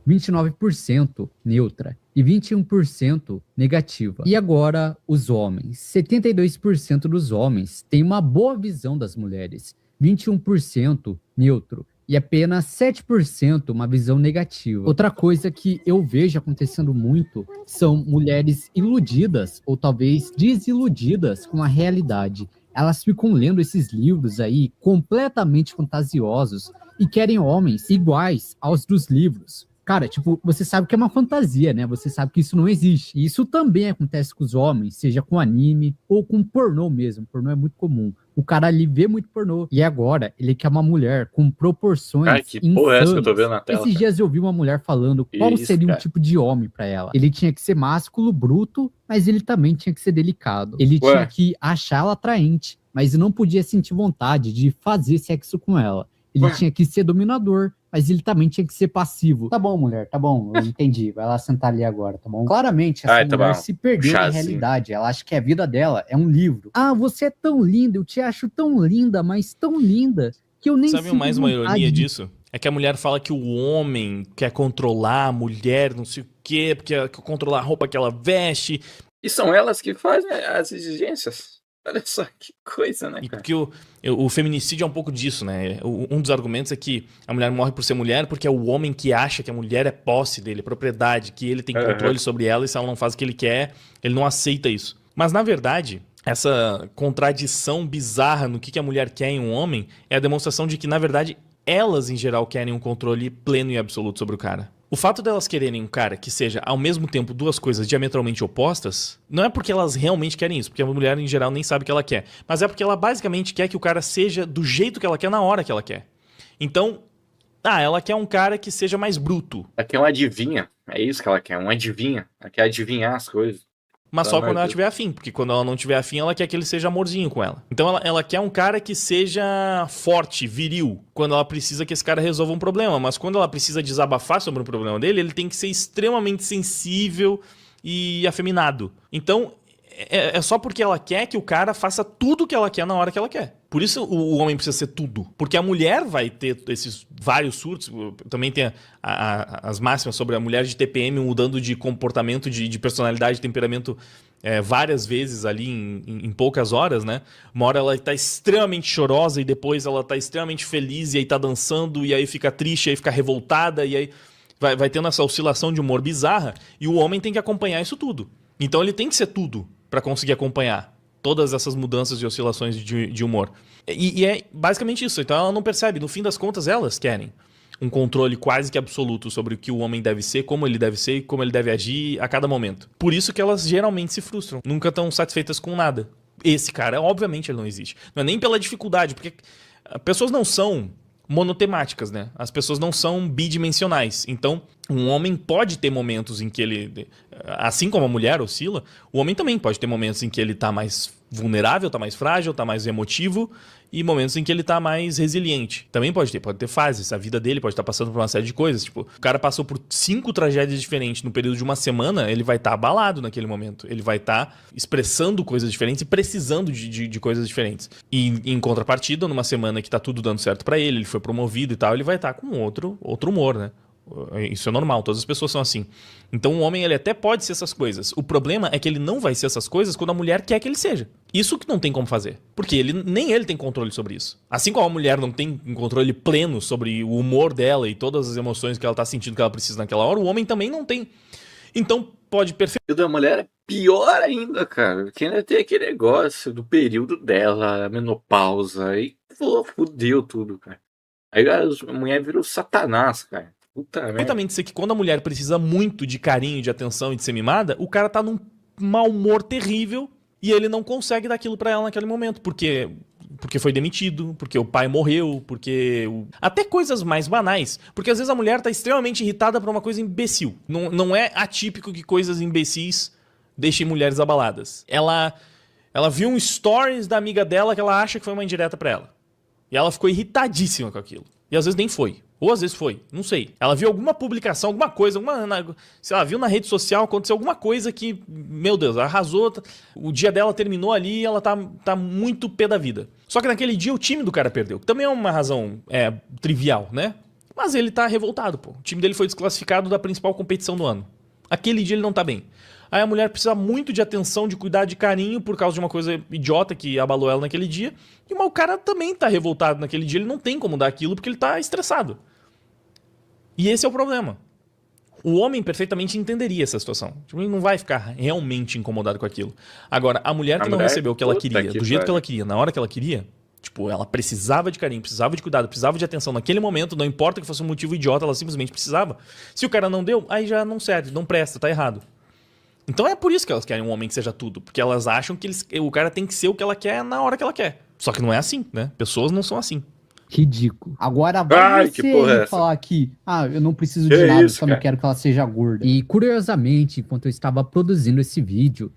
29% neutra e 21% negativa. E agora, os homens. 72% dos homens têm uma boa visão das mulheres. 21% neutro e apenas 7% uma visão negativa. Outra coisa que eu vejo acontecendo muito são mulheres iludidas ou talvez desiludidas com a realidade. Elas ficam lendo esses livros aí completamente fantasiosos e querem homens iguais aos dos livros. Cara, tipo, você sabe que é uma fantasia, né? Você sabe que isso não existe. E isso também acontece com os homens, seja com anime ou com pornô mesmo. Pornô é muito comum. O cara ali vê muito pornô. E agora, ele quer uma mulher com proporções que porra é essa que eu tô vendo na tela? Esses dias eu vi uma mulher falando qual seria um tipo de homem pra ela. Ele tinha que ser másculo, bruto, mas ele também tinha que ser delicado. Ele tinha que achar ela atraente, mas não podia sentir vontade de fazer sexo com ela. Ele tinha que ser dominador, mas ele também tinha que ser passivo. Tá bom, mulher, tá bom, eu entendi. Vai lá sentar ali agora, tá bom? Claramente, essa mulher se perdeu na realidade. Ela acha que a vida dela é um livro. Ah, você é tão linda, eu te acho tão linda, mas tão linda, que eu nem Sabe mais uma ironia disso? É que a mulher fala que o homem quer controlar a mulher, não sei o quê, porque quer controlar a roupa que ela veste. E são elas que fazem as exigências. Olha só que coisa, né, cara? E porque o feminicídio é um pouco disso, né? Um dos argumentos é que a mulher morre por ser mulher porque é o homem que acha que a mulher é posse dele, é propriedade, que ele tem controle sobre ela e se ela não faz o que ele quer, ele não aceita isso. Mas, na verdade, essa contradição bizarra no que a mulher quer em um homem é a demonstração de que, na verdade, elas, em geral, querem um controle pleno e absoluto sobre o cara. O fato delas quererem um cara que seja, ao mesmo tempo, duas coisas diametralmente opostas, não é porque elas realmente querem isso, porque a mulher, em geral, nem sabe o que ela quer. Mas é porque ela, basicamente, quer que o cara seja do jeito que ela quer, na hora que ela quer. Então, ela quer um cara que seja mais bruto. Ela quer um adivinha. É isso que ela quer, um adivinha. Ela quer adivinhar as coisas. Mas só quando ela tiver afim, porque quando ela não tiver afim, ela quer que ele seja amorzinho com ela. Então ela quer um cara que seja forte, viril, quando ela precisa que esse cara resolva um problema. Mas quando ela precisa desabafar sobre um problema dele, ele tem que ser extremamente sensível e afeminado. Então é só porque ela quer que o cara faça tudo o que ela quer na hora que ela quer. Por isso o homem precisa ser tudo. Porque a mulher vai ter esses vários surtos. Também tem as máximas sobre a mulher de TPM mudando de comportamento, de personalidade, de temperamento várias vezes ali em poucas horas, né? Uma hora ela tá extremamente chorosa e depois ela tá extremamente feliz e aí tá dançando e aí fica triste, aí fica revoltada e aí vai tendo essa oscilação de humor bizarra e o homem tem que acompanhar isso tudo. Então ele tem que ser tudo pra conseguir acompanhar todas essas mudanças e oscilações de humor. E é basicamente isso. Então ela não percebe. No fim das contas, elas querem um controle quase que absoluto sobre o que o homem deve ser, como ele deve ser e como ele deve agir a cada momento. Por isso que elas geralmente se frustram. Nunca estão satisfeitas com nada. Esse cara, obviamente, ele não existe. Não é nem pela dificuldade, porque pessoas não são monotemáticas, né? As pessoas não são bidimensionais. Então, um homem pode ter momentos em que ele... Assim como a mulher oscila, o homem também pode ter momentos em que ele tá mais vulnerável, tá mais frágil, tá mais emotivo e momentos em que ele tá mais resiliente. Também pode ter fases. A vida dele pode estar passando por uma série de coisas. Tipo, o cara passou por 5 tragédias diferentes no período de uma semana, ele vai estar abalado naquele momento. Ele vai estar expressando coisas diferentes e precisando de coisas diferentes. E em contrapartida, numa semana que tá tudo dando certo pra ele foi promovido e tal, ele vai estar com outro humor, né? Isso é normal, todas as pessoas são assim. Então o homem ele até pode ser essas coisas. O problema é que ele não vai ser essas coisas quando a mulher quer que ele seja. Isso que não tem como fazer. Porque nem ele tem controle sobre isso. Assim como a mulher não tem um controle pleno sobre o humor dela e todas as emoções que ela tá sentindo que ela precisa naquela hora, o homem também não tem. Então pode perfeito. O da mulher é pior ainda, cara. Porque ainda tem aquele negócio do período dela, a menopausa. Aí fudeu tudo, cara. Aí a mulher virou satanás, cara. Perfeitamente ser que quando a mulher precisa muito de carinho, de atenção e de ser mimada, o cara tá num mau humor terrível e ele não consegue dar aquilo pra ela naquele momento. Porque foi demitido, porque o pai morreu, porque... Até coisas mais banais. Porque às vezes a mulher tá extremamente irritada por uma coisa imbecil. Não é atípico que coisas imbecis deixem mulheres abaladas. Ela viu um stories da amiga dela que ela acha que foi uma indireta pra ela. E ela ficou irritadíssima com aquilo. E às vezes nem foi. Ou às vezes foi, não sei. Ela viu alguma publicação, alguma coisa, sei lá, viu na rede social, aconteceu alguma coisa que, meu Deus, arrasou. O dia dela terminou ali e ela tá muito pé da vida. Só que naquele dia o time do cara perdeu. Que também é uma razão trivial, né? Mas ele tá revoltado, pô. O time dele foi desclassificado da principal competição do ano. Aquele dia ele não tá bem. Aí a mulher precisa muito de atenção, de cuidado, de carinho por causa de uma coisa idiota que abalou ela naquele dia. E o cara também tá revoltado naquele dia, ele não tem como dar aquilo porque ele tá estressado. E esse é o problema. O homem perfeitamente entenderia essa situação. Tipo, ele não vai ficar realmente incomodado com aquilo. Agora, a mulher que não recebeu o que ela queria, do jeito que ela queria, na hora que ela queria, tipo, ela precisava de carinho, precisava de cuidado, precisava de atenção naquele momento, não importa que fosse um motivo idiota, ela simplesmente precisava. Se o cara não deu, aí já não serve, não presta, tá errado. Então é por isso que elas querem um homem que seja tudo. Porque elas acham que o cara tem que ser o que ela quer na hora que ela quer. Só que não é assim, né? Pessoas não são assim. Ridículo. Agora vai você falar que eu não preciso de nada, só não quero que ela seja gorda. E curiosamente, enquanto eu estava produzindo esse vídeo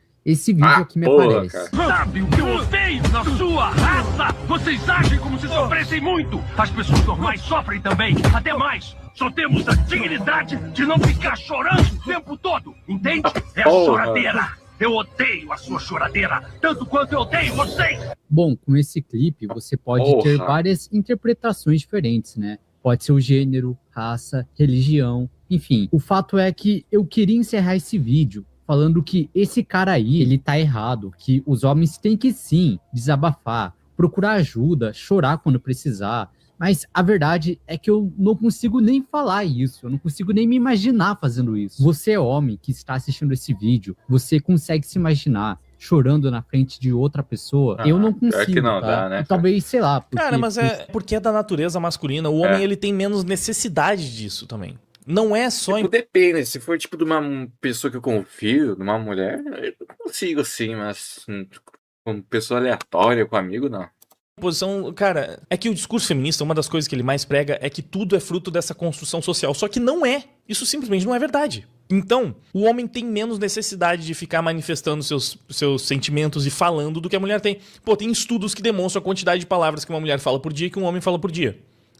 aqui me aparece. Sabe o que eu odeio na sua raça? Vocês agem como se sofressem muito. As pessoas normais sofrem também, até mais. Só temos a dignidade de não ficar chorando o tempo todo, entende? É a choradeira. Eu odeio a sua choradeira, tanto quanto eu odeio vocês. Bom, com esse clipe você pode ter várias interpretações diferentes, né? Pode ser o gênero, raça, religião, enfim. O fato é que eu queria encerrar esse vídeo falando que esse cara aí, ele tá errado, que os homens têm que sim desabafar, procurar ajuda, chorar quando precisar. Mas a verdade é que eu não consigo nem falar isso, eu não consigo nem me imaginar fazendo isso. Você é homem que está assistindo esse vídeo, você consegue se imaginar chorando na frente de outra pessoa? Eu não consigo, que não dá, né, talvez, sei lá. Cara, mas porque é da natureza masculina, o homem ele tem menos necessidade disso também. Não é só... Tipo, depende, se for tipo de uma pessoa que eu confio, de uma mulher, eu consigo sim, mas com pessoa aleatória, com amigo, não. Posição, cara, é que o discurso feminista, uma das coisas que ele mais prega é que tudo é fruto dessa construção social, só que não é. Isso simplesmente não é verdade. Então, o homem tem menos necessidade de ficar manifestando seus sentimentos e falando do que a mulher tem. Pô, tem estudos que demonstram a quantidade de palavras que uma mulher fala por dia e que um homem fala por dia.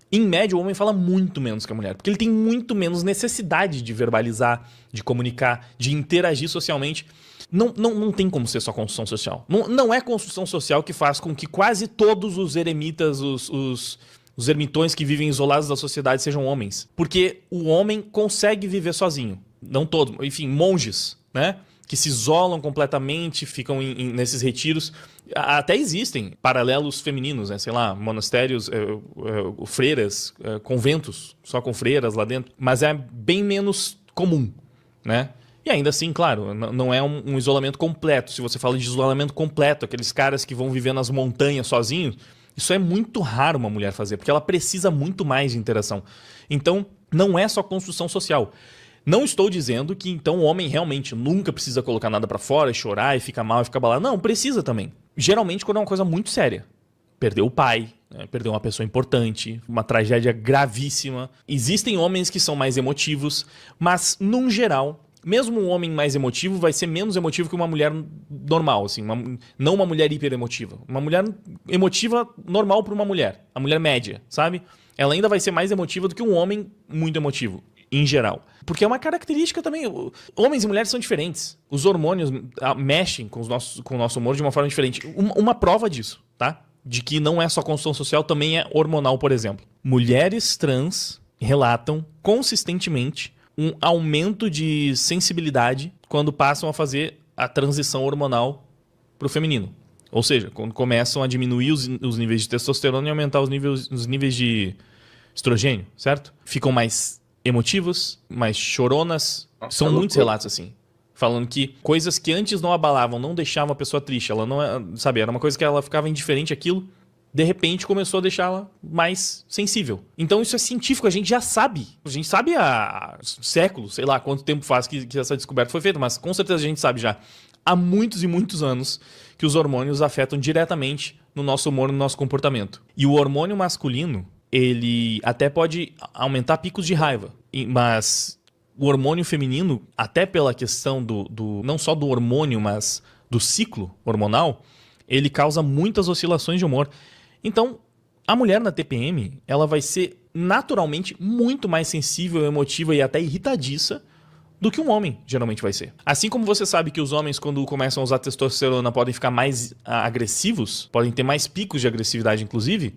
Em média, o homem fala muito menos que a mulher, porque ele tem muito menos necessidade de verbalizar, de comunicar, de interagir socialmente. Não tem como ser só construção social. Não é construção social que faz com que quase todos os eremitas, os ermitões que vivem isolados da sociedade sejam homens. Porque o homem consegue viver sozinho. Não todos. Enfim, monges, né? Que se isolam completamente, ficam nesses retiros. Até existem paralelos femininos, né? Sei lá, monastérios, freiras, conventos, só com freiras lá dentro. Mas é bem menos comum, né? E ainda assim, claro, não é um isolamento completo. Se você fala de isolamento completo, aqueles caras que vão viver nas montanhas sozinhos, isso é muito raro uma mulher fazer, porque ela precisa muito mais de interação. Então, não é só construção social. Não estou dizendo que então o homem realmente nunca precisa colocar nada pra fora, chorar e ficar mal e ficar balado. Não, precisa também. Geralmente quando é uma coisa muito séria. Perdeu o pai, né? Perdeu uma pessoa importante, uma tragédia gravíssima. Existem homens que são mais emotivos, mas, num geral, mesmo um homem mais emotivo vai ser menos emotivo que uma mulher normal, assim, não uma mulher hiperemotiva. Uma mulher emotiva normal para uma mulher, a mulher média, sabe? Ela ainda vai ser mais emotiva do que um homem muito emotivo, em geral. Porque é uma característica também. Homens e mulheres são diferentes. Os hormônios mexem com o nosso humor de uma forma diferente. Uma prova disso, tá? De que não é só construção social, também é hormonal, por exemplo. Mulheres trans relatam consistentemente um aumento de sensibilidade quando passam a fazer a transição hormonal para o feminino. Ou seja, quando começam a diminuir os níveis de testosterona e aumentar os níveis de estrogênio, certo? Ficam mais emotivos, mais choronas. São muitos relatos assim. Falando que coisas que antes não abalavam, não deixavam a pessoa triste. Ela não, sabe, era uma coisa que ela ficava indiferente àquilo. De repente começou a deixá-la mais sensível. Então isso é científico, a gente já sabe. A gente sabe há séculos, sei lá quanto tempo faz que essa descoberta foi feita, mas com certeza a gente sabe já há muitos e muitos anos que os hormônios afetam diretamente no nosso humor, no nosso comportamento. E o hormônio masculino, ele até pode aumentar picos de raiva, mas o hormônio feminino, até pela questão não só do hormônio, mas do ciclo hormonal, ele causa muitas oscilações de humor. Então, a mulher na TPM, ela vai ser naturalmente muito mais sensível, emotiva e até irritadiça do que um homem geralmente vai ser. Assim como você sabe que os homens, quando começam a usar testosterona, podem ficar mais agressivos, podem ter mais picos de agressividade, inclusive,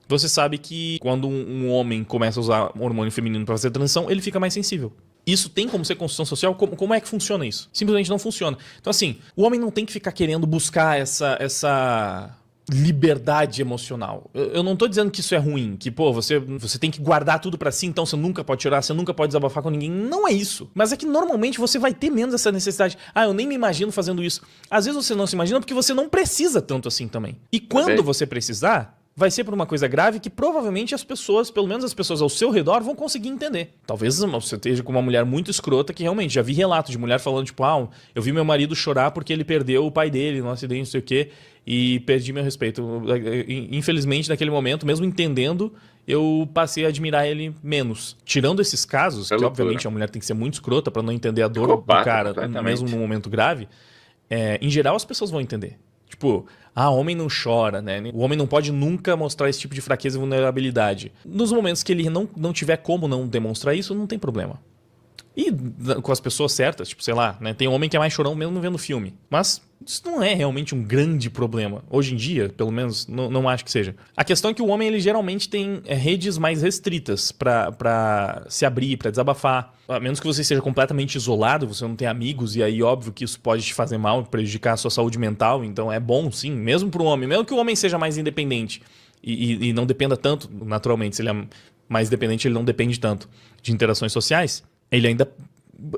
você sabe que quando um homem começa a usar hormônio feminino para fazer transição, ele fica mais sensível. Isso tem como ser construção social? Como é que funciona isso? Simplesmente não funciona. Então, assim, o homem não tem que ficar querendo buscar essa liberdade emocional. Eu não tô dizendo que isso é ruim, que, pô, você tem que guardar tudo pra si, então você nunca pode chorar, você nunca pode desabafar com ninguém. Não é isso. Mas é que normalmente você vai ter menos essa necessidade. Eu nem me imagino fazendo isso. Às vezes você não se imagina porque você não precisa tanto assim também. E quando você precisar, vai ser por uma coisa grave que provavelmente as pessoas, pelo menos as pessoas ao seu redor, vão conseguir entender. Talvez você esteja com uma mulher muito escrota que realmente, já vi relatos de mulher falando, tipo, eu vi meu marido chorar porque ele perdeu o pai dele num acidente, não sei o quê, e perdi meu respeito. Infelizmente, naquele momento, mesmo entendendo, eu passei a admirar ele menos. Tirando esses casos, que obviamente a mulher tem que ser muito escrota pra não entender a dor do cara, mesmo num momento grave, em geral as pessoas vão entender. Tipo, homem não chora, né? O homem não pode nunca mostrar esse tipo de fraqueza e vulnerabilidade. Nos momentos que ele não tiver como não demonstrar isso, não tem problema. E com as pessoas certas, tipo, sei lá, né? Tem homem que é mais chorão mesmo vendo filme. Mas isso não é realmente um grande problema. Hoje em dia, pelo menos, não acho que seja. A questão é que o homem, ele geralmente tem redes mais restritas pra se abrir, pra desabafar. A menos que você seja completamente isolado, você não tem amigos, e aí óbvio que isso pode te fazer mal, prejudicar a sua saúde mental. Então é bom, sim, mesmo pro homem. Mesmo que o homem seja mais independente e não dependa tanto, naturalmente, se ele é mais dependente, ele não depende tanto de interações sociais. Ele ainda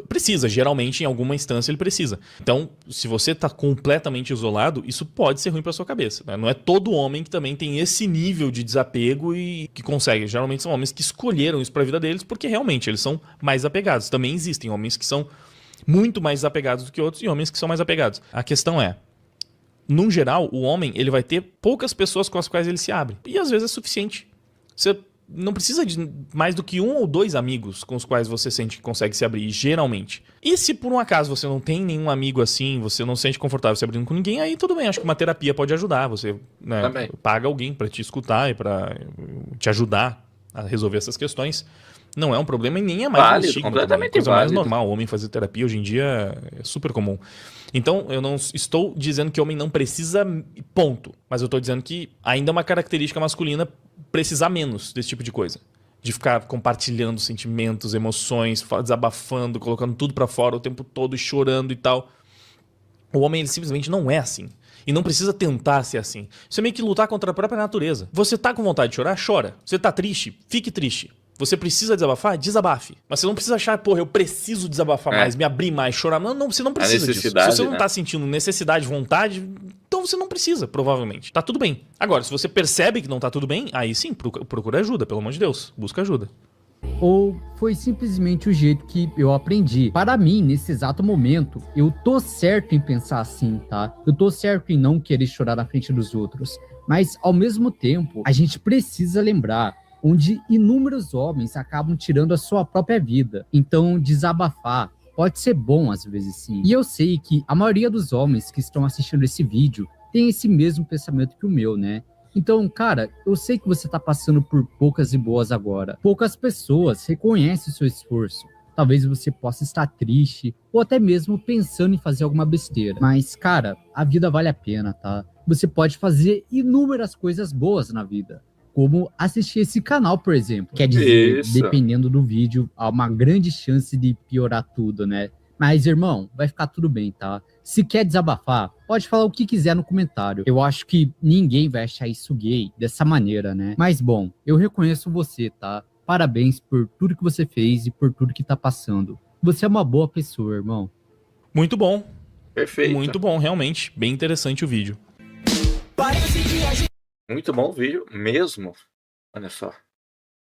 precisa, geralmente em alguma instância ele precisa. Então, se você está completamente isolado, isso pode ser ruim para sua cabeça, né? Não é todo homem que também tem esse nível de desapego e que consegue. Geralmente são homens que escolheram isso para a vida deles porque realmente eles são mais apegados. Também existem homens que são muito mais desapegados do que outros e homens que são mais apegados. A questão é, num geral, o homem ele vai ter poucas pessoas com as quais ele se abre. E às vezes é suficiente. Você não precisa de mais do que 1 ou 2 amigos com os quais você sente que consegue se abrir, geralmente. E se por um acaso você não tem nenhum amigo assim, você não se sente confortável se abrindo com ninguém, aí tudo bem, acho que uma terapia pode ajudar. Você, né, paga alguém pra te escutar e pra te ajudar a resolver essas questões. Não é um problema e nem é mais um Válido, estigma. completamente Coisa mais válido. normal. O homem fazer terapia hoje em dia é super comum. Então, eu não estou dizendo que o homem não precisa, ponto. Mas eu estou dizendo que ainda é uma característica masculina precisar menos desse tipo de coisa. De ficar compartilhando sentimentos, emoções, desabafando, colocando tudo pra fora o tempo todo, chorando e tal. O homem, ele simplesmente não é assim. E não precisa tentar ser assim. Isso é meio que lutar contra a própria natureza. Você tá com vontade de chorar? Chora. Você tá triste? Fique triste. Você precisa desabafar? Desabafe. Mas você não precisa achar, porra, eu preciso desabafar mais, me abrir mais, chorar. Não, você não precisa disso. Se você não tá sentindo necessidade, vontade, então você não precisa, provavelmente. Tá tudo bem. Agora, se você percebe que não tá tudo bem, aí sim, procura ajuda, pelo amor de Deus. Busca ajuda. Ou foi simplesmente o jeito que eu aprendi? Para mim, nesse exato momento, eu tô certo em pensar assim, tá? Eu tô certo em não querer chorar na frente dos outros. Mas, ao mesmo tempo, a gente precisa lembrar onde inúmeros homens acabam tirando a sua própria vida. Então, desabafar pode ser bom às vezes sim. E eu sei que a maioria dos homens que estão assistindo esse vídeo tem esse mesmo pensamento que o meu, né? Então, cara, eu sei que você tá passando por poucas e boas agora. Poucas pessoas reconhecem o seu esforço. Talvez você possa estar triste ou até mesmo pensando em fazer alguma besteira. Mas, cara, a vida vale a pena, tá? Você pode fazer inúmeras coisas boas na vida. Como assistir esse canal, por exemplo. Quer dizer, dependendo do vídeo, há uma grande chance de piorar tudo, né? Mas, irmão, vai ficar tudo bem, tá? Se quer desabafar, pode falar o que quiser no comentário. Eu acho que ninguém vai achar isso gay dessa maneira, né? Mas, bom, eu reconheço você, tá? Parabéns por tudo que você fez e por tudo que tá passando. Você é uma boa pessoa, irmão. Muito bom. Perfeito. Muito bom, realmente. Bem interessante o vídeo. Muito bom o vídeo mesmo. Olha só.